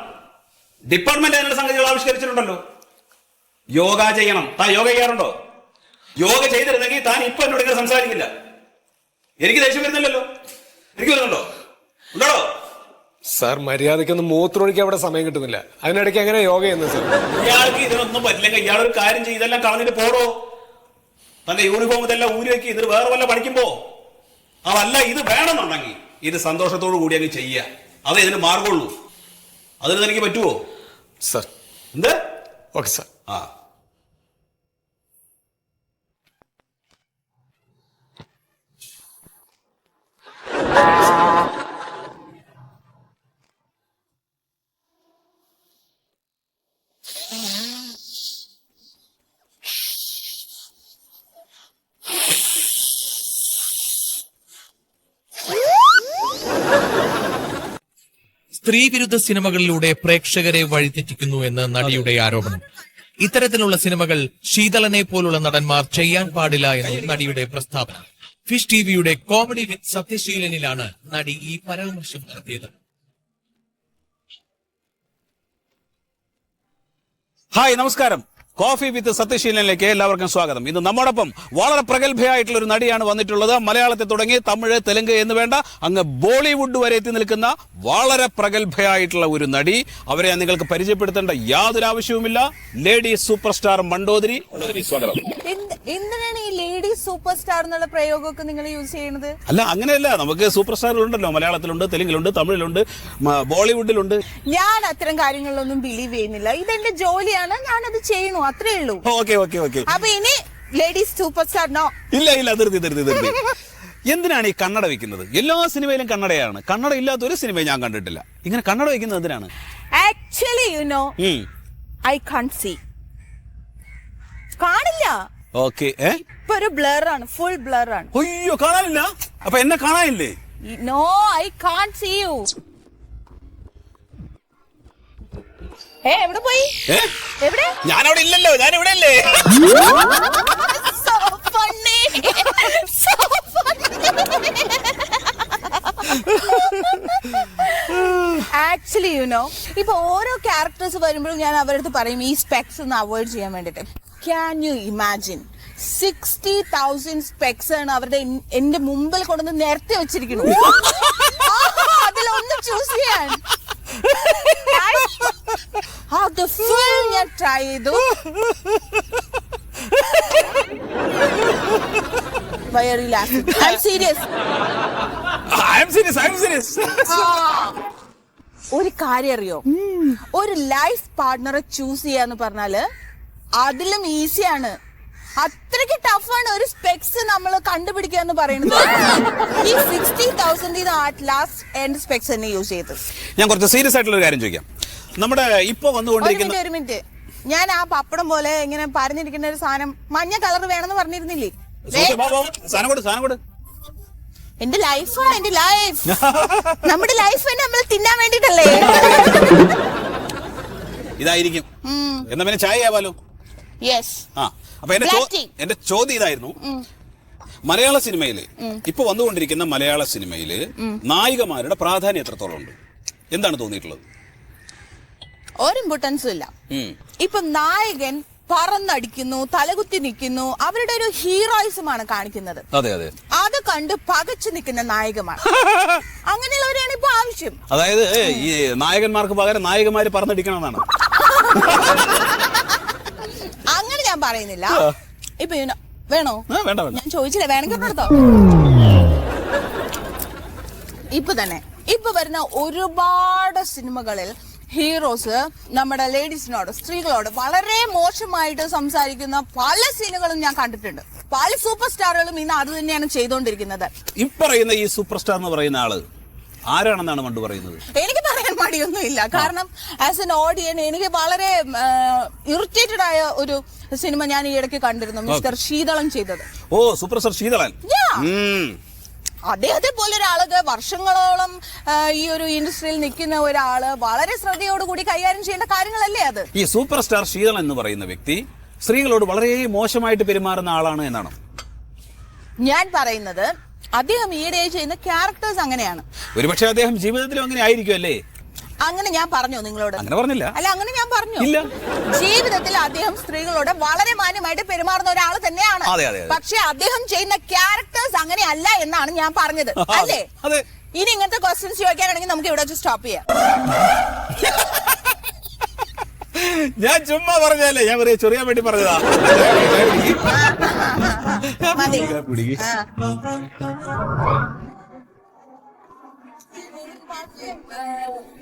Speaker 10: ഡിപ്പാർട്ട്മെന്റ് അതിനുള്ള സംഗതികൾ ആവിഷ്കരിച്ചിട്ടുണ്ടല്ലോ. യോഗ ചെയ്യണം. താൻ യോഗ ചെയ്യാറുണ്ടോ? യോഗ ചെയ്തിരുന്നെങ്കിൽ താൻ ഇപ്പൊ എന്നോട് ഇങ്ങനെ സംസാരിക്കില്ല. എനിക്ക് ദേഷ്യം വരുന്നില്ലല്ലോ. എനിക്ക് വരുന്നുണ്ടോ? ഉണ്ടോ?
Speaker 2: സാർ, മര്യാദയ്ക്കൊന്ന് മൂത്രമൊഴിക്കാൻ അവിടെ സമയം കിട്ടുന്നില്ല. അതിനിടയ്ക്ക് എങ്ങനെ യോഗ ചെയ്യുന്നത് സാർ?
Speaker 10: ഇയാൾക്ക് ഇതിനൊന്നും പറ്റില്ലെങ്കിൽ ഇയാളൊരു കാര്യം ചെയ്ത് ഇതെല്ലാം കളഞ്ഞിട്ട് പോടോ. തന്റെ യൂണിഫോം ഇതെല്ലാം ഊരി വെക്കി, ഇതിന് വേറെ വല്ല പഠിക്കുമ്പോ. അതല്ല, ഇത് വേണമെന്നുണ്ടെങ്കിൽ ഇത് സന്തോഷത്തോടു കൂടി അങ്ങ് ചെയ്യുക. അതേ ഇതിന് മാർഗമുള്ളൂ. അതിന് എനിക്ക് പറ്റുമോ
Speaker 2: സാർ?
Speaker 10: എന്ത്?
Speaker 2: Okay sir.
Speaker 11: സ്ത്രീവിരുദ്ധ സിനിമകളിലൂടെ പ്രേക്ഷകരെ വഴിതെറ്റിക്കുന്നു എന്ന് നടിയുടെ ആരോപണം. ഇത്തരത്തിലുള്ള സിനിമകൾ ശീതളനെ പോലുള്ള നടന്മാർ ചെയ്യാൻ പാടില്ല എന്നും നടിയുടെ പ്രസ്താവന. ഫിഷ് ടിവിയുടെ കോമഡി വിത്ത് സത്യശീലനിലാണ് നടി ഈ പരാമർശം നടത്തിയത്.
Speaker 10: ഹായ്, നമസ്കാരം. കോഫി വിത്ത് സത്യശീലനിലേക്ക് എല്ലാവർക്കും സ്വാഗതം. ഇന്ന് നമ്മോടൊപ്പം വളരെ പ്രഗത്ഭയായിട്ടുള്ള ഒരു നടിയാണ് വന്നിട്ടുള്ളത്. മലയാളത്തിൽ തുടങ്ങി തമിഴ്, തെലുങ്ക് എന്ന് വേണ്ട അങ്ങ് ബോളിവുഡ് വരെ എത്തി നിൽക്കുന്ന വളരെ പ്രഗത്ഭയായിട്ടുള്ള ഒരു നടി. അവരെ നിങ്ങൾക്ക് പരിചയപ്പെടുത്തേണ്ട യാതൊരു ആവശ്യവുമില്ല. Lady super star Mandodari. സ്വാഗതം.
Speaker 8: എന്തിനാണ് ഈ ലേഡി സൂപ്പർ സ്റ്റാർ എന്നുള്ള പ്രയോഗമൊക്കെ നിങ്ങൾ യൂസ് ചെയ്യുന്നത്?
Speaker 10: അല്ല, അങ്ങനെയല്ല. നമുക്ക് സൂപ്പർ സ്റ്റാറുകളുണ്ടല്ലോ. മലയാളത്തിലുണ്ട്, തെലുങ്കിലുണ്ട്, തമിഴിലുണ്ട്, ബോളിവുഡിലുണ്ട്.
Speaker 8: ഞാൻ അത്തരം കാര്യങ്ങളിലൊന്നും ബിലീവ് ചെയ്യുന്നില്ല. ഇതെന്റെ ജോലിയാണ്, ഞാനത് ചെയ്യണു, അത്രേ ഉള്ളൂ. അപ്പൊ ഇനി ലേഡീസ് സൂപ്പർ സ്റ്റാർ നോ.
Speaker 10: ഇല്ല, ധൃതി. എന്തിനാണ് ഈ കണ്ണട വെക്കുന്നത്? എല്ലാ സിനിമയിലും കണ്ണടയാണ്. കണ്ണട ഇല്ലാത്ത ഒരു സിനിമ ഞാൻ കണ്ടിട്ടില്ല. ഇങ്ങനെ കണ്ണട വെക്കുന്നത് എന്തിനാണ്?
Speaker 8: Actually you know, I can't see. കാണില്ല.
Speaker 10: ഓക്കെ.
Speaker 8: ഇപ്പൊ ഒരു ബ്ലർ ആണ്, ഫുൾ ബ്ലർ ആണ്.
Speaker 10: അയ്യോ, കാണാനില്ല. അപ്പൊ എന്നെ കാണാനില്ലേ?
Speaker 8: No, I can't see you. എവിടെ പോയി? എവിടെ?
Speaker 10: ഞാനവിടെ ഇല്ലല്ലോ. ഞാൻ ഇവിടെ അല്ലേ?
Speaker 8: So funny. So funny. Actually you no, ഇപ്പൊ ഓരോ ക്യാരക്ടേഴ്സ് വരുമ്പോഴും ഞാൻ അവരുടെ അടുത്ത് പറയും ഈ സ്പെക്സ് ഒന്ന് അവോയ്ഡ് ചെയ്യാൻ വേണ്ടിട്ട്. ക്യാൻ യു ഇമാജിൻ 60,000 സ്പെക്സ് ആണ് അവരുടെ എന്റെ മുമ്പിൽ കൊണ്ടുവന്ന് നിരത്തി വെച്ചിരിക്കുന്നു. അതിലൊന്ന് ചൂസ് ചെയ്യാൻ അത് ഫുൾ ഞാൻ ട്രൈ ചെയ്തു. Why are you laughing? I'm serious.
Speaker 10: I'm serious.
Speaker 8: ഒരു കാര്യം അറിയോ, ഒരു ലൈഫ് പാർട്ട്ണറെ ചൂസ് ചെയ്യാന്ന് പറഞ്ഞാല് അതിലും ഈസിയാണ്. അത്രയ്ക്ക് ടഫാണ് ഒരു സ്പെക്സ് നമ്മൾ കണ്ടുപിടിക്കുക എന്ന് പറയുന്നത്. ഈ 60,000 അറ്റ് ലാസ്റ്റ് എൻഡ് സ്പെക്സ് തന്നെ യൂസ് ചെയ്ത്.
Speaker 10: ഞാൻ കുറച്ച് സീരിയസ് ആയിട്ടുള്ള ഒരു കാര്യം ചോദിക്കാം. നമ്മുടെ ഇപ്പൊ വന്നുകൊണ്ടിരിക്കുന്ന
Speaker 8: ഒരു മിനിറ്റ്, ഞാൻ ആ പപ്പടം പോലെ ഇങ്ങനെ പറഞ്ഞിരിക്കുന്ന ഒരു സാധനം മഞ്ഞ കളർ വേണമെന്ന് പറഞ്ഞിരുന്നില്ലേ?
Speaker 10: സാധനം കൊടു.
Speaker 8: എന്റെ ലൈഫാണ്, എന്റെ ലൈഫ്. നമ്മുടെ ലൈഫ് നമ്മൾ തിന്നാൻ വേണ്ടിട്ടല്ലേ?
Speaker 10: ഇതായിരിക്കും. എന്നാ പിന്നെ ചായ ആവാലോ.
Speaker 8: യെസ്.
Speaker 10: ആ, അപ്പൊ എന്റെ ചോദ്യം ഇതായിരുന്നു, മലയാള സിനിമയില് ഇപ്പൊ വന്നുകൊണ്ടിരിക്കുന്ന മലയാള സിനിമയില് നായികമാരുടെ പ്രാധാന്യം എത്രത്തോളം ഉണ്ട്? എന്താണ് തോന്നിയിട്ടുള്ളത്?
Speaker 8: ഒരു ഇമ്പോർട്ടൻസും ഇല്ല. ഇപ്പൊ നായകൻ പറന്നടിക്കുന്നു, തലകുത്തി നിൽക്കുന്നു, അവരുടെ ഒരു ഹീറോയിസമാണ് കാണിക്കുന്നത്. അത് കണ്ട് പകച്ചു നിൽക്കുന്ന നായകമാണ്. അങ്ങനെയുള്ളവരെയാണ് ഇപ്പൊ ആവശ്യം.
Speaker 10: അതായത് ഈ നായകന്മാർക്ക് പകരം നായികമാര് പറന്നടിക്കണമെന്നാണ്.
Speaker 8: അങ്ങനെ ഞാൻ പറയുന്നില്ല. ഇപ്പൊ വേണോ?
Speaker 10: വേണ്ട.
Speaker 8: ഞാൻ ചോദിച്ചില്ല, വേണമെങ്കിൽ എടുത്തോ. ഇപ്പൊ വരുന്ന ഒരുപാട് സിനിമകളിൽ ഹീറോസ് നമ്മുടെ ലേഡീസിനോട്, സ്ത്രീകളോട് വളരെ മോശമായിട്ട് സംസാരിക്കുന്ന പല സീനുകളും ഞാൻ കണ്ടിട്ടുണ്ട്. പല സൂപ്പർ സ്റ്റാറുകളും ഇന്ന് അത് തന്നെയാണ് ചെയ്തുകൊണ്ടിരിക്കുന്നത്.
Speaker 10: ഈ പറയുന്ന ഈ സൂപ്പർ സ്റ്റാർ എന്ന് പറയുന്ന ആള് ആരാണെന്നാണ് മണ്ടു പറയുന്നത്?
Speaker 8: എനിക്ക് പറയാൻ മടിയൊന്നും ഇല്ല. കാരണം ആസ് എൻ ഓഡിയൻ എനിക്ക് വളരെ ഇറിറ്റേറ്റഡ് ആയ ഒരു സിനിമ ഞാൻ ഈ ഇടയ്ക്ക് കണ്ടിരുന്നു, മിസ്റ്റർ ശീതളൻ ചെയ്തത്.
Speaker 10: ഓ, സൂപ്പർ സ്റ്റാർ ശീതളൻ.
Speaker 8: അദ്ദേഹത്തെ പോലെ ഒരാൾക്ക് വർഷങ്ങളോളം ഈ ഒരു ഇൻഡസ്ട്രിയിൽ നിൽക്കുന്ന ഒരാള് വളരെ ശ്രദ്ധയോടുകൂടി കൈകാര്യം ചെയ്യേണ്ട കാര്യങ്ങളല്ലേ അത്?
Speaker 10: ഈ സൂപ്പർ സ്റ്റാർ ശീതളൻ എന്ന് പറയുന്ന വ്യക്തി സ്ത്രീകളോട് വളരെ മോശമായിട്ട് പെരുമാറുന്ന ആളാണ് എന്നാണ്
Speaker 8: ഞാൻ പറയുന്നത്. അദ്ദേഹം ഈയിടെ ചെയ്യുന്ന ക്യാരക്ടേഴ്സ് അങ്ങനെയാണ്.
Speaker 10: ഒരുപക്ഷെ അദ്ദേഹം ജീവിതത്തിലും അങ്ങനെ ആയിരിക്കും അല്ലേ?
Speaker 8: അങ്ങനെ ഞാൻ പറഞ്ഞോ നിങ്ങളോട്?
Speaker 10: അങ്ങനെ പറഞ്ഞില്ല.
Speaker 8: അല്ല, അങ്ങനെ ഞാൻ പറഞ്ഞു.
Speaker 10: ഇല്ല.
Speaker 8: ജീവിതത്തിൽ അദ്ദേഹം സ്ത്രീകളോട് വളരെ മാന്യമായിട്ട് പെരുമാറുന്ന ഒരാൾ തന്നെയാണ്. പക്ഷെ അദ്ദേഹം ചെയ്യുന്ന ക്യാരക്ടേഴ്സ് അങ്ങനെ അല്ല എന്നാണ് ഞാൻ പറഞ്ഞത്. അല്ലേ? ഇനി ഇങ്ങനത്തെ ക്വസ്റ്റ്യൻസ് ചോദിക്കാനാണെങ്കിൽ നമുക്ക് ഇവിടെ വെച്ച് സ്റ്റോപ്പ് ചെയ്യാം.
Speaker 10: ഞാൻ ചുമ്മാ പറഞ്ഞല്ലേ, ഞാൻ ചൊറിയാൻ വേണ്ടി പറഞ്ഞതാ.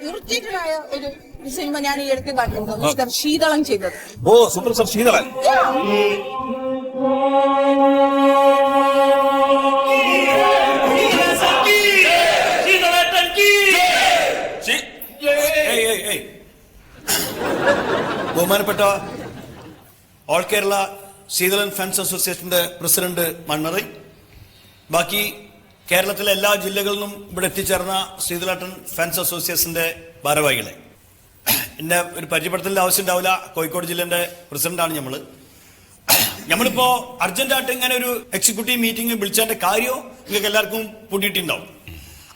Speaker 8: ഇറിറ്റേറ്റഡായ ഒരു സിനിമ ഞാൻ ഈ ഇടയ്ക്ക് കണ്ടിരുന്നു, മിസ്റ്റർ ശീതളൻ ചെയ്തത്.
Speaker 10: ഓ, സൂപ്പർ സ്റ്റാർ ശീതളൻ.
Speaker 1: ബഹുമാനപ്പെട്ട ഓൾ കേരള ശീതളൻ ഫാൻസ് അസോസിയേഷന്റെ പ്രസിഡന്റ് മണ്ണറി, ബാക്കി കേരളത്തിലെ എല്ലാ ജില്ലകളിലും ഇവിടെ എത്തിച്ചേർന്ന ശീതളേട്ടൻ ഫാൻസ് അസോസിയേഷന്റെ ഭാരവാഹികളെ, എന്നെ ഒരു പരിചയപ്പെടുത്തലിന്റെ ആവശ്യം ഉണ്ടാവില്ല. കോഴിക്കോട് ജില്ലേന്റെ പ്രസിഡന്റാണ് നമ്മളിപ്പോ അർജന്റായിട്ട് ഇങ്ങനെ ഒരു എക്സിക്യൂട്ടീവ് മീറ്റിംഗ് വിളിച്ചതിന്റെ കാര്യവും നിങ്ങൾക്ക് എല്ലാവർക്കും പൊട്ടിയിട്ടുണ്ടാവും.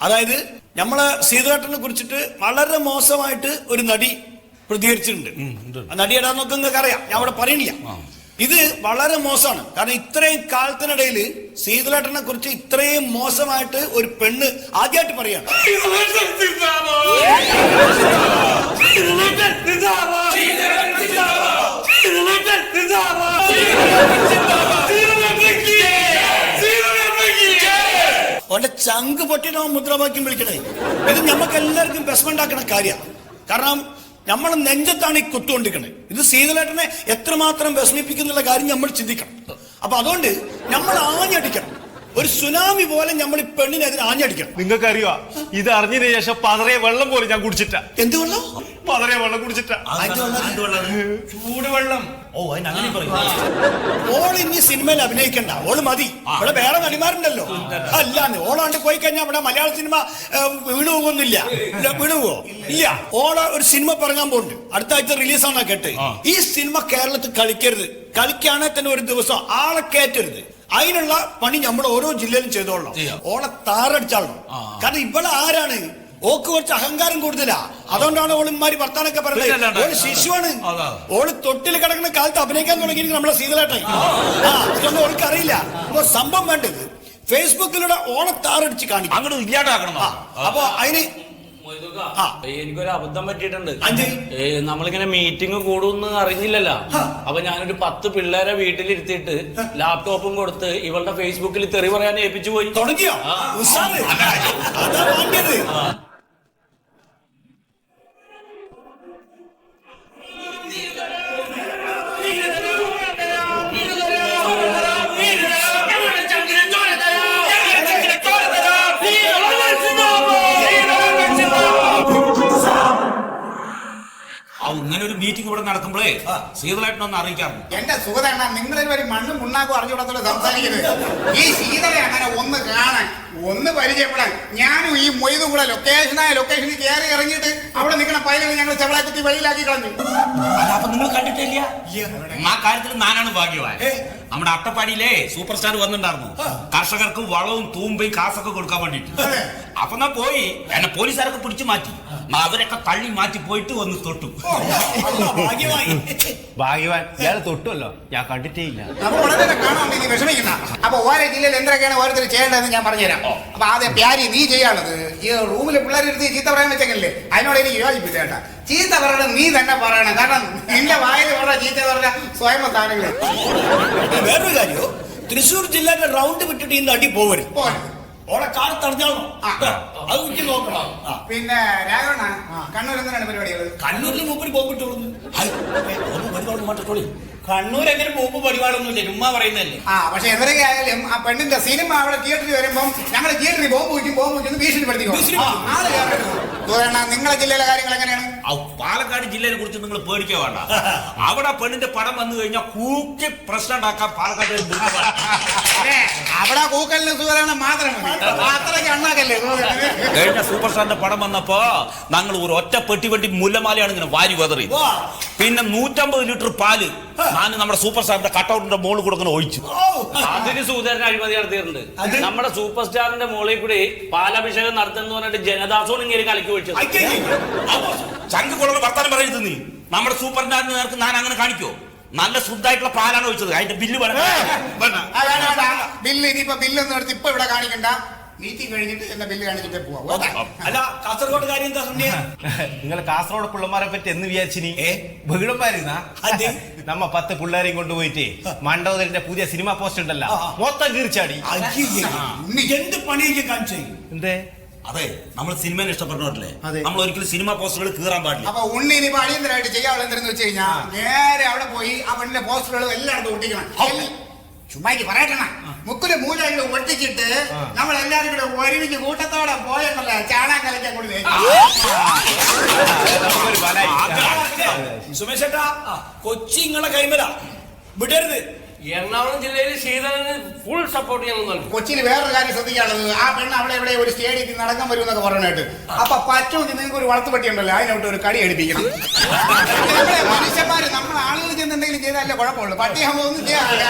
Speaker 1: അതായത് നമ്മളെ ശീതളേട്ടനെ കുറിച്ചിട്ട് വളരെ മോശമായിട്ട് ഒരു നടി പ്രതികരിച്ചിട്ടുണ്ട്. ആ നടി ഏതാന്നൊക്കെ നിങ്ങൾക്ക് അറിയാം, ഞാൻ അവിടെ പറയണില്ല. ഇത് വളരെ മോശമാണ്. കാരണം ഇത്രയും കാലത്തിനിടയിൽ ശീതളേട്ടനെ കുറിച്ച് ഇത്രയും മോശമായിട്ട് ഒരു പെണ്ണ് ആദ്യമായിട്ട് പറയാണ്. ഓന്റെ ചങ്ക് പൊട്ടിനോ മുദ്രാവാക്യം വിളിക്കണേ. ഇത് ഞമ്മക്ക് എല്ലാവർക്കും വിഷമുണ്ടാക്കണ കാര്യമാണ്. കാരണം നമ്മളെ നെഞ്ചത്താണ് ഈ കുത്തുകൊണ്ടിരിക്കണേ. ഇത് ശീതളേട്ടനെ എത്രമാത്രം വിഷമിപ്പിക്കുന്നുള്ള കാര്യം നമ്മൾ ചിന്തിക്കണം. അപ്പൊ അതുകൊണ്ട് നമ്മൾ ആഞ്ഞടിക്കണം. ഒരു സുനാമി പോലെ നമ്മൾ ഈ പെണ്ണിനെതിരെ ആഞ്ഞടിക്കണം.
Speaker 6: നിങ്ങൾക്ക് അറിയോ, ഇത് അറിഞ്ഞതിന് ശേഷം പതറിയ വെള്ളം പോലും ഞാൻ കുടിച്ചിട്ട.
Speaker 1: എന്ത് വെള്ളം?
Speaker 6: പതറിയ വെള്ളം കുടിച്ചിട്ട. ചൂടുവെള്ളം.
Speaker 1: ഓ, അങ്ങനെ പറയും. ഓൾ ഇനി സിനിമയിൽ അഭിനയിക്കണ്ട, ഓള് മതി. ഇവിടെ വേറെ നടിമാരുണ്ടല്ലോ. അല്ലാന്ന് ഓളാണ്ട് പോയി കഴിഞ്ഞാൽ ഇവിടെ മലയാള സിനിമ വീണു പോകുന്നില്ല. വീണു പോവോ? ഇല്ല. ഓള് ഒരു സിനിമ പറഞ്ഞാൻ പോകുന്നുണ്ട്, അടുത്ത ആഴ്ച റിലീസാണെന്നാ കേട്ട്. ഈ സിനിമ കേരളത്തിൽ കളിക്കരുത്. കളിക്കുകയാണെങ്കിൽ തന്നെ ഒരു ദിവസം ആളെ കയറ്റരുത്. അതിനുള്ള പണി നമ്മൾ ഓരോ ജില്ലയിലും ചെയ്തോളണം. ഓളെ താറടിച്ചാളണം. കാരണം ഇവിടെ ആരാണ്? ഓക്ക് കുറച്ച് അഹങ്കാരം കൂടുതലാ. അതുകൊണ്ടാണ് ഓളിമാരി വർത്താനൊക്കെ പറയുന്നത്. ഓള് ശിശുവാണ്. ഓള് തൊട്ടിൽ കിടക്കുന്ന കാലത്ത് അഭിനയിക്കാൻ തുടങ്ങി നമ്മളെ ശീതളേട്ടൻ. അതൊന്നും ഓൾക്ക് അറിയില്ല. അപ്പൊ സംഭവം വേണ്ടത് ഫേസ്ബുക്കിലൂടെ ഓളെ താറടിച്ച് കാണിക്കും.
Speaker 7: അങ്ങോട്ട് ഇല്ലാണ്ടാക്കണം.
Speaker 1: അപ്പൊ അതിന്
Speaker 7: എനിക്കൊരു അബദ്ധം പറ്റിയിട്ടുണ്ട്. നമ്മളിങ്ങനെ മീറ്റിംഗ് കൂടുമെന്ന് അറിഞ്ഞില്ലല്ലോ. അപ്പൊ ഞാനൊരു 10 പിള്ളേരെ വീട്ടിലിരുത്തിയിട്ട് ലാപ്ടോപ്പും കൊടുത്ത് ഇവളുടെ ഫേസ്ബുക്കിൽ തെറി പറയാൻ ഏൽപ്പിച്ചു പോയി.
Speaker 1: തുടങ്ങിയോ?
Speaker 10: മീറ്റിംഗ് ഇവിടെ നടക്കുമ്പോഴേ ശീതളായിട്ടൊന്ന് അറിയിക്കാറുണ്ട്.
Speaker 3: എന്റെ സുഖതണ്ണ, നിങ്ങളൊരു മണ്ണും മുണ്ണാക്കും അറിഞ്ഞുകൂടത്തോടെ സംസാരിക്കുന്നത്. ഈ ശീതളെ അങ്ങനെ ഒന്ന് കാണാൻ, ഒന്ന് പരിചയപ്പെടാൻ ഞാനും ഈ മൊയ്തും കൂടെ ലൊക്കേഷനിൽ കയറി ഇറങ്ങിയിട്ട് അവിടെ നിൽക്കുന്ന പൈലകൾ ഞങ്ങൾ ചെവളെ കുത്തി വെളിയിലാക്കി കളഞ്ഞു.
Speaker 10: അപ്പൊ നിങ്ങൾ കണ്ടിട്ടില്ല? ആ കാര്യത്തിൽ ഞാനാണ് ഭാഗ്യവാൻ. നമ്മുടെ അട്ടപ്പാടിയിലെ സൂപ്പർ സ്റ്റാർ വന്നിട്ടുണ്ടായിരുന്നു കർഷകർക്ക് വളവും തൂമ്പയും കാശൊക്കെ കൊടുക്കാൻ വേണ്ടിട്ട്. അപ്പൊ ഞാൻ പോയി, എന്നെ പോലീസുകാരൊക്കെ പിടിച്ചു മാറ്റി. അവരൊക്കെ തള്ളി മാറ്റി പോയിട്ട് വന്ന് തൊട്ടു.
Speaker 6: ഭാഗ്യവാൻ ഇയാൾ തൊട്ടുമല്ലോ, ഞാൻ കണ്ടിട്ടേ ഇല്ല.
Speaker 3: നമ്മൾ ഉടനെ കാണാൻ വേണ്ടി വിഷമിക്കുന്ന. അപ്പൊ ഓരോ ജില്ലയിൽ എന്തൊക്കെയാണ് ഓരോരുത്തർ ചെയ്യേണ്ടതെന്ന് ഞാൻ പറഞ്ഞുതരാം. അപ്പൊ ആദ്യം പ്യാരി നീ ചെയ്യാനുള്ളത്, ഈ റൂമിൽ പിള്ളേരെടുത്ത് ചീത്ത പറയാൻ വെച്ചെങ്കിലേ അതിനോട് എനിക്ക് യോജിപ്പില്ല കേട്ടാ. ചീത്ത പറയണം നീ തന്നെ പറയണം, കാരണം നിന്റെ വായിൽ പറഞ്ഞ ചീത്ത പറഞ്ഞ സ്വയം സ്ഥാനങ്ങൾ.
Speaker 1: വേറൊരു കാര്യോ, തൃശ്ശൂർ ജില്ലയുടെ റൗണ്ട് വിട്ടിട്ട് ഇന്ന് അടി പോകരുത്. ഓളെ കാർ തടഞ്ഞാണോ അത് കുറ്റി നോക്കണം.
Speaker 3: പിന്നെ രാഘവണ്ണ, കണ്ണൂർ എന്താണ് പരിപാടികൾ?
Speaker 1: കണ്ണൂരിൽ മൂപ്പര് പോകിട്ടുള്ളൂ. കണ്ണൂർ എങ്ങനെ പോകുമ്പോ പരിപാടിയൊന്നുമില്ല, ചുമ്മാ പറയുന്നല്ലേ.
Speaker 3: പക്ഷെ എന്തൊക്കെ ആയാലും ആ പെണ്ണിന്റെ സിനിമ അവിടെ തിയേറ്ററിൽ വരുമ്പം ഞങ്ങൾ തിയേറ്ററിൽ ബോംബ് വെക്കും ഭീഷണിപ്പെടുത്തിക്കോ. നിങ്ങളെ ജില്ലയിലെ കാര്യങ്ങൾ എങ്ങനെയാണ്?
Speaker 10: പാലക്കാട് ജില്ലയെ കുറിച്ച് നിങ്ങൾ പേടിക്കുക വേണ്ട. അവിടെ പെണ്ണിന്റെ പടം വന്നു കഴിഞ്ഞാൽ കൂക്കി പ്രശ്നം ഉണ്ടാക്കാൻ പാലക്കാട്
Speaker 3: അവിടെ കൂക്കലിന് സുഖമാണ് മാത്രം അണ്ണാക്കല്ലേ.
Speaker 10: കഴിഞ്ഞ സൂപ്പർ സ്റ്റാറിന്റെ പടം വന്നപ്പോ ഞങ്ങൾ ഒരു ഒറ്റ പെട്ടി പെട്ടി മുല്ലമാലയാണ് ഇങ്ങനെ വാരി വെതറി. പിന്നെ 150 ലിറ്റർ പാല് ഞാൻ നമ്മുടെ സൂപ്പർ സ്റ്റാറിന്റെ കട്ടൗട്ടിന്റെ മോളിൽ കൂടെ ഇങ്ങനെ ഒഴിച്ചു.
Speaker 7: അതിന് സൂതരൻ അഴിമതി നടത്തിയിട്ടുണ്ട്. നമ്മുടെ സൂപ്പർ സ്റ്റാറിന്റെ മോളിൽ കൂടി പാലാഭിഷേകം നടത്തുന്ന പറഞ്ഞിട്ട് ജനദാസോൺ ഇങ്ങനെ കലക്കി ഒഴിച്ചത്.
Speaker 10: ചങ്ക് കൊള്ളുന്ന വർത്താനം പറയരുത് നീ. നമ്മുടെ സൂപ്പർ സ്റ്റാറിന് നേർക്ക് ഞാൻ അങ്ങനെ കാണിക്കോ? നല്ല ശുദ്ധമായിട്ടുള്ള പാലാണ് ഒഴിച്ചത്. അതിന്റെ ബില്ല്
Speaker 3: ബില്ല് ഇനിയിപ്പോ ബില്ലൊന്നും എടുത്ത് ഇപ്പൊ ഇവിടെ കാണിക്കണ്ട. മീറ്റിംഗ് കഴിഞ്ഞിട്ട് എന്റെ ബില്ല് കാണിച്ചിട്ട് പോവാം.
Speaker 1: അല്ല, കാസർഗോഡ് കാര്യം എന്താ സുന്നിയ?
Speaker 6: നിങ്ങൾ കാസർഗോഡ് പിള്ളമാരെ പറ്റി എന്ന് വിചാരിച്ചിനി ബഹുളന്മാരുന്നാ നമ്മ 10 പിള്ളേരെയും കൊണ്ടുപോയിട്ട് മണ്ഡോദരിന്റെ പുതിയ സിനിമ പോസ്റ്റ് ഉണ്ടല്ലോ, മൊത്തം കീർച്ചാടി.
Speaker 1: എന്ത് പണിയൊക്കെ കാണിച്ചേ?
Speaker 6: എന്തേ?
Speaker 10: അതെ, നമ്മൾ സിനിമയെ ഇഷ്ടപ്പെടുന്നവരല്ലേ, നമ്മൾ ഒരിക്കലും സിനിമ പോസ്റ്ററുകൾ കീറാൻ പാടില്ല.
Speaker 3: അപ്പൊ ഉണ്ണി ഇനിയിപ്പോ അടിയന്തരമായിട്ട് ചെയ്യാനുള്ള എന്തെന്ന് വെച്ച് കഴിഞ്ഞാൽ നേരെ അവിടെ പോയി ആ പെണ്ണിന്റെ പോസ്റ്ററുകൾ എല്ലായിടത്തും ഒട്ടിക്കണം. ചുമ്മാക്ക് പറയട്ടണ, മുക്കില് മൂലകൾ ഒട്ടിച്ചിട്ട് നമ്മൾ എല്ലാരും കൂടെ ഒരുമിച്ച് കൂട്ടത്തോടെ പോയല്ലേ ചാണാൻ കലക്കാൻ കൊടുത്തേ.
Speaker 1: സുമേഷ് ഏട്ടാ, കൊച്ചി നിങ്ങളെ കൈമല വിടരുത്.
Speaker 5: എറണാകുളം ജില്ലയിൽ ശീതളന് ഫുൾ സപ്പോർട്ട് ചെയ്യാൻ നൽകി.
Speaker 3: കൊച്ചിയിൽ വേറൊരു കാര്യം ശ്രദ്ധിക്കാനുള്ളത്, ആ പെണ്ണ് അവിടെ എവിടെ ഒരു സ്റ്റേഡിയത്തിൽ നടക്കാൻ വരും എന്നൊക്കെ പറഞ്ഞിട്ട് അപ്പൊ പറ്റുമെങ്കിൽ നിങ്ങൾക്ക് ഒരു വളർത്തുപട്ടി ഉണ്ടല്ലോ, അതിനോട്ട് ഒരു കടി അടിപ്പിക്കണം. മനുഷ്യന്മാര് നമ്മൾ ആളുകൾ ചെന്നെന്തെങ്കിലും ചെയ്താലേ കുഴപ്പമുള്ളൂ, പട്ടിയാകുമ്പോ ഒന്നും ചെയ്യാറില്ല.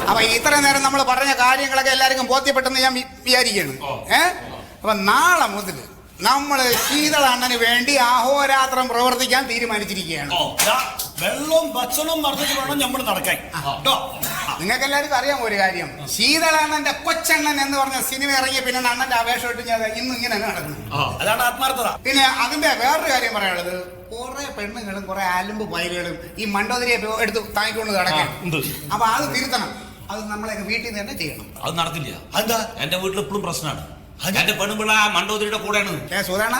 Speaker 3: അപ്പൊ ഇത്ര നേരം നമ്മൾ പറഞ്ഞ കാര്യങ്ങളൊക്കെ എല്ലാവർക്കും ബോധ്യപ്പെട്ടെന്ന് ഞാൻ വിചാരിക്കുകയാണ്. അപ്പൊ നാളെ മുതൽ നമ്മള് ശീതള അണ്ണന് വേണ്ടി അഹോരാത്രം പ്രവർത്തിക്കാൻ തീരുമാനിച്ചിരിക്കുകയാണ്.
Speaker 1: വെള്ളവും ഭക്ഷണവും മറന്നിട്ട് വേണം നമ്മൾ നടക്കാൻ.
Speaker 3: നിങ്ങൾക്ക് എല്ലാവർക്കും അറിയാം ഒരു കാര്യം, ശീതള അണ്ണന്റെ കൊച്ചണ്ണൻ എന്ന് പറഞ്ഞ സിനിമ ഇറങ്ങിയ പിന്നെ അണ്ണന്റെ അപേക്ഷ ഇട്ട് ഞാൻ ഇന്നും ഇങ്ങനെ നടക്കുന്നു.
Speaker 1: അതാണ് ആത്മാർത്ഥത.
Speaker 3: പിന്നെ അതിന്റെ വേറൊരു കാര്യം പറയാനുള്ളത്, കുറെ പെണ്ണുങ്ങളും കുറെ അലുമ്പ് പൈലുകളും ഈ മണ്ടോദരിയെ എടുത്ത് താങ്ങിക്കൊണ്ട് കിടക്കാം. അപ്പൊ അത് തിരുത്തണം. അത് നമ്മളെ വീട്ടിൽ നിന്ന് തന്നെ ചെയ്യണം.
Speaker 10: അത് നടക്കില്ല. എന്താ? എന്റെ വീട്ടിൽ എപ്പോഴും പ്രശ്നമാണ്. എന്റെ പെണ്ണുപിള്ള മണ്ടോദരിയുടെ കൂടെയാണ്.
Speaker 3: സുധാരണ,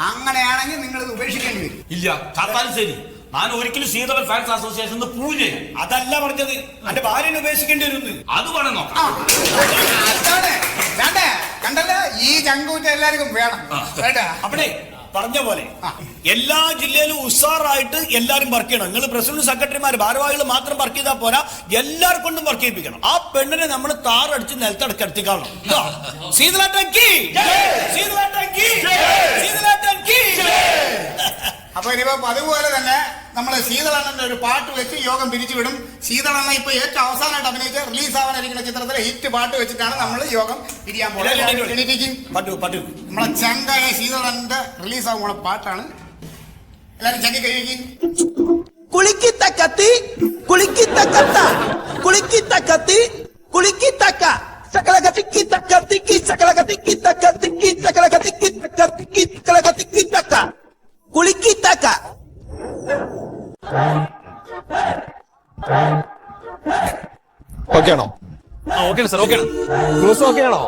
Speaker 3: അങ്ങനെയാണെങ്കിൽ നിങ്ങൾ ഇത് ഉപേക്ഷിക്കേണ്ടി വരും.
Speaker 10: ഇല്ല, ചാത്താലും ശരി, ഞാൻ ഒരിക്കലും ശീതള ഫാൻസ് അസോസിയേഷൻ പൂജ
Speaker 1: അതല്ല പറഞ്ഞത്, എന്റെ ഭാര്യനെ ഉപേക്ഷിക്കേണ്ടി വരും.
Speaker 10: അത് വേണം നോക്കാം.
Speaker 3: കണ്ടല്ലോ, ഈ ചങ്കൂറ്റ എല്ലാവർക്കും വേണം.
Speaker 1: അവിടെ പറഞ്ഞ പോലെ എല്ലാ ജില്ലയിലും ഉഷാറായിട്ട് എല്ലാരും വർക്ക് ചെയ്യണം. നിങ്ങൾ പ്രസിഡന്റ് സെക്രട്ടറിമാർ ഭാരവാഹികൾ മാത്രം വർക്ക് ചെയ്താൽ പോരാ, എല്ലാവരും കൊണ്ടും വർക്ക് ചെയ്യിപ്പിക്കണം. ആ പെണ്ണിനെ നമ്മൾ താറടിച്ച് നിലത്തടക്കടത്തിക്കാണണം.
Speaker 3: അപ്പൊ ഇനിയിപ്പോ അതുപോലെ തന്നെ നമ്മള് ശീതളണ്ണന്റെ ഒരു പാട്ട് വെച്ച് യോഗം പിരിച്ചുവിടും. ശീതളണ്ണ ഇപ്പൊ ഏറ്റവും അവസാനമായിട്ട് അഭിനയിച്ച റിലീസ് ആവാനിരിക്കുന്ന ചിത്രത്തിലെ ഹിറ്റ് പാട്ട് വെച്ചിട്ടാണ് നമ്മൾ യോഗം പിരിയാൻ പോകുന്നത്. നമ്മളെ ചങ്കായ ശീതളണ്ണന്റെ റിലീസ് ആവാൻ പോണ പാട്ടാണ്. എല്ലാരും ചങ്കി കഴിക്കും.
Speaker 9: കുളിക്കിത്ത കത്തി കുളിക്കിത്ത കത്ത കുളിക്കിത്ത കത്തി കുളിക്കിത്ത ചക്കളകത്തിക്കി തക്കത്തിക്കി ചക്കളകത്തിക്കി തക്കത്തിക്കി ചക്കളകത്തിക്കി തക്കത്തിക്കി ചക്കളകത്തിക്കി തക്ക കുളിക്കിത്തക്ക.
Speaker 2: ഓക്കെ ആണോ?
Speaker 6: ഓക്കെ സാർ, ഓക്കെ
Speaker 2: ഓക്കെ ആണോ?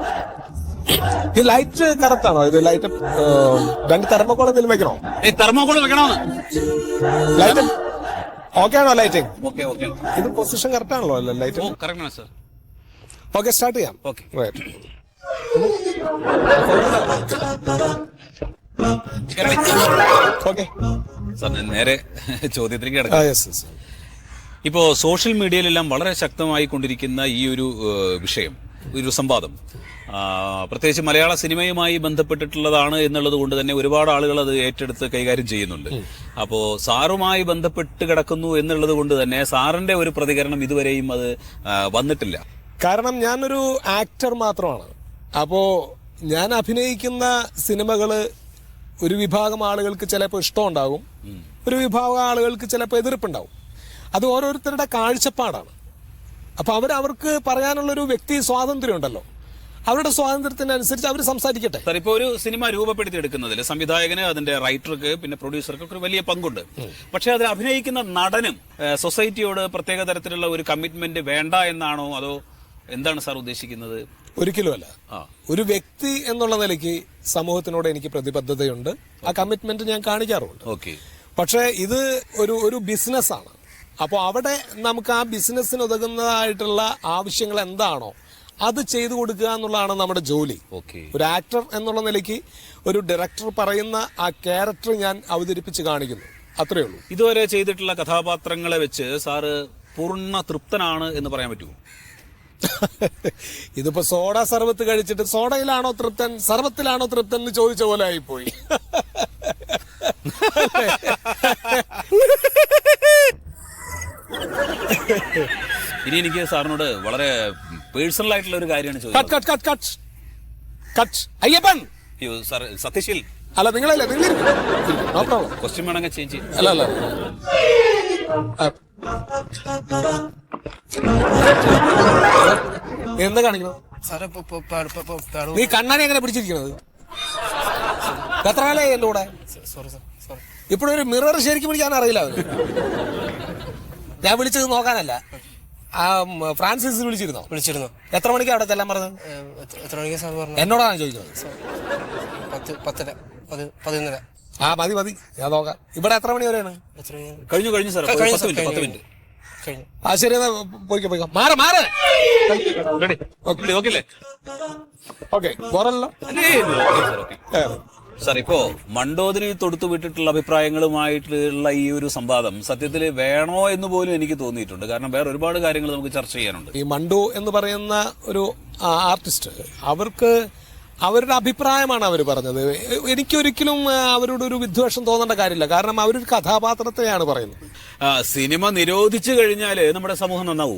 Speaker 2: ഈ ലൈറ്റ് കറക്റ്റ് ആണോ? ഇത് ലൈറ്റ് 2 തെർമോക്കോൾ എന്തെങ്കിലും വെക്കണോ?
Speaker 10: തെർമോക്കോൾ വെക്കണോന്ന്.
Speaker 2: ലൈറ്റ് ഓക്കെ ആണോ? Lighting
Speaker 6: okay okay.
Speaker 2: ഇത് പൊസിഷൻ കറക്റ്റ് ആണല്ലോ അല്ലേ? ലൈറ്റ്
Speaker 6: കറക്റ്റ് ആണ് സാർ.
Speaker 2: ഓക്കെ, സ്റ്റാർട്ട് ചെയ്യാം.
Speaker 6: Okay,
Speaker 2: right. ഓക്കെ
Speaker 10: സാർ ഞാൻ നേരെ ചോദ്യത്തിലേക്ക് കിടക്കാം. ഇപ്പോ സോഷ്യൽ മീഡിയയിലെല്ലാം വളരെ ശക്തമായി കൊണ്ടിരിക്കുന്ന ഈ ഒരു വിഷയം, ഒരു സംവാദം, പ്രത്യേകിച്ച് മലയാള സിനിമയുമായി ബന്ധപ്പെട്ടിട്ടുള്ളതാണ് എന്നുള്ളത് കൊണ്ട് തന്നെ ഒരുപാട് ആളുകൾ അത് ഏറ്റെടുത്ത് കൈകാര്യം ചെയ്യുന്നുണ്ട്. അപ്പോ സാറുമായി ബന്ധപ്പെട്ട് കിടക്കുന്നു എന്നുള്ളത് കൊണ്ട് തന്നെ സാറിന്റെ ഒരു പ്രതികരണം ഇതുവരെയും അത് വന്നിട്ടില്ല.
Speaker 2: കാരണം ഞാനൊരു ആക്ടർ മാത്രമാണ്. അപ്പോ ഞാൻ അഭിനയിക്കുന്ന സിനിമകള് ഒരു വിഭാഗം ആളുകൾക്ക് ചിലപ്പോൾ ഇഷ്ടമുണ്ടാകും, ഒരു വിഭാഗം ആളുകൾക്ക് ചിലപ്പോൾ എതിർപ്പുണ്ടാവും. അത് ഓരോരുത്തരുടെ കാഴ്ചപ്പാടാണ്. അപ്പൊ അവർക്ക് പറയാനുള്ളൊരു വ്യക്തി സ്വാതന്ത്ര്യം ഉണ്ടല്ലോ, അവരുടെ സ്വാതന്ത്ര്യത്തിനനുസരിച്ച് അവർ സംസാരിക്കട്ടെ.
Speaker 10: സാർ, ഇപ്പോൾ ഒരു സിനിമ രൂപപ്പെടുത്തിയെടുക്കുന്നതിൽ സംവിധായകന്, അതിന്റെ റൈറ്റർക്ക്, പിന്നെ പ്രൊഡ്യൂസർക്ക് ഒരു വലിയ പങ്കുണ്ട്. പക്ഷെ അതിൽ അഭിനയിക്കുന്ന നടനും സൊസൈറ്റിയോട് പ്രത്യേക തരത്തിലുള്ള ഒരു കമ്മിറ്റ്മെന്റ് വേണ്ട എന്നാണോ, അതോ എന്താണ് സാർ ഉദ്ദേശിക്കുന്നത്?
Speaker 2: ഒരിക്കലുമല്ല. ഒരു വ്യക്തി എന്നുള്ള നിലയ്ക്ക് സമൂഹത്തിനോട് എനിക്ക് പ്രതിബദ്ധതയുണ്ട്, ആ കമ്മിറ്റ്മെന്റ് ഞാൻ കാണിക്കാറുണ്ട്. പക്ഷെ ഇത് ഒരു ബിസിനസ്സാണ്. അപ്പോൾ അവിടെ നമുക്ക് ആ ബിസിനസ്സിന് ഉതകുന്നതായിട്ടുള്ള ആവശ്യങ്ങൾ എന്താണോ അത് ചെയ്തു കൊടുക്കുക എന്നുള്ളതാണ് നമ്മുടെ ജോലി. ഒരു ആക്ടർ എന്നുള്ള നിലയ്ക്ക് ഒരു ഡയറക്ടർ പറയുന്ന ആ ക്യാരക്ടർ ഞാൻ അവതരിപ്പിച്ച് കാണിക്കുന്നു, അത്രേ ഉള്ളൂ.
Speaker 10: ഇതുവരെ ചെയ്തിട്ടുള്ള കഥാപാത്രങ്ങളെ വെച്ച് സാറ് പൂർണ്ണ തൃപ്തനാണ് എന്ന് പറയാൻ പറ്റുമോ?
Speaker 2: ഇതിപ്പോ സോഡ സർബത്ത് കഴിച്ചിട്ട് സോഡയിലാണോ തൃപ്തൻ സർബത്തിലാണോ തൃപ്തൻ എന്ന് ചോദിച്ച പോലെ ആയിപ്പോയി.
Speaker 10: ഇനി എനിക്ക് സാറിനോട് വളരെ പേഴ്സണൽ ആയിട്ടുള്ള ഒരു കാര്യമാണ്
Speaker 2: ചോദിച്ചത്. അയ്യപ്പൻ
Speaker 10: സാർ സത്യശീൽ
Speaker 2: അല്ല, നിങ്ങളല്ല,
Speaker 10: ക്വസ്റ്റ്യൻ വേണമെങ്കിൽ ചേഞ്ച് ചെയ്യും.
Speaker 2: അല്ല എന്താ കാണിക്കണം? നീ കണ്ണാനെ എങ്ങനെ പിടിച്ചിരിക്കണത്? എത്ര കാലമായി എന്റെ കൂടെ? ഇപ്പോഴൊരു മിറർ ശരിക്കും പിടിക്കാൻ അറിയില്ല അവന്. ഞാൻ വിളിച്ചത് നോക്കാനല്ല. ആ ഫ്രാൻസിസ് വിളിച്ചിരുന്നു. എത്ര മണിക്കാ അവിടെ ചെല്ലാൻ പറഞ്ഞത്?
Speaker 12: എത്ര മണിക്കാ സാർ പറഞ്ഞത്?
Speaker 2: എന്നോടാണ് ചോദിക്കുന്നത്.
Speaker 12: 11:30.
Speaker 2: ആ മതി, ഞാൻ നോക്കാം. ഇവിടെ എത്ര മണി വരെയാണ്?
Speaker 10: കഴിഞ്ഞു സാർ, 10 മിനിറ്റ്.
Speaker 2: ആ ശരി, എന്നാ പോയിക്കോ. മാറ്. ഓക്കെ, പോരല്ലോ.
Speaker 10: സാർ, ഇപ്പോ മണ്ടോദരി തൊടുത്തു വിട്ടിട്ടുള്ള അഭിപ്രായങ്ങളുമായിട്ടുള്ള ഈ ഒരു സംവാദം സത്യത്തിൽ വേണോ എന്ന് പോലും എനിക്ക് തോന്നിയിട്ടുണ്ട്. കാരണം വേറെ ഒരുപാട് കാര്യങ്ങൾ നമുക്ക് ചർച്ച ചെയ്യാനുണ്ട്.
Speaker 2: ഈ മണ്ടു എന്ന് പറയുന്ന ഒരു ആർട്ടിസ്റ്റ്, അവർക്ക് അവരുടെ അഭിപ്രായമാണ് അവർ പറഞ്ഞത്. എനിക്കൊരിക്കലും അവരോട് ഒരു വിദ്വേഷം തോന്നേണ്ട കാര്യമില്ല. കാരണം അവരൊരു കഥാപാത്രത്തെയാണ് പറയുന്നത്.
Speaker 10: സിനിമ നിരോധിച്ചു കഴിഞ്ഞാല് നമ്മുടെ സമൂഹം നന്നാവൂ?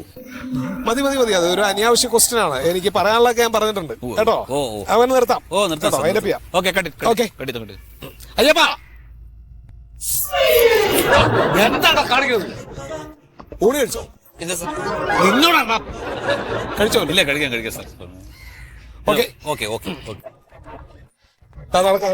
Speaker 2: മതി. അത് ഒരു അനാവശ്യ ക്വസ്റ്റ്യൻ ആണ്. എനിക്ക് പറയാനുള്ളതൊക്കെ ഞാൻ പറഞ്ഞിട്ടുണ്ട് കേട്ടോ. അവന് നിർത്താം. അയ്യപ്പ, എന്താണ് കാണിക്കുന്നത്? ഊണ് കഴിച്ചോ? നിന്നോടാ കഴിച്ചോ?
Speaker 10: ഇല്ല, കഴിക്കാം സാർ. ഓക്കെ.
Speaker 2: നടക്കാം.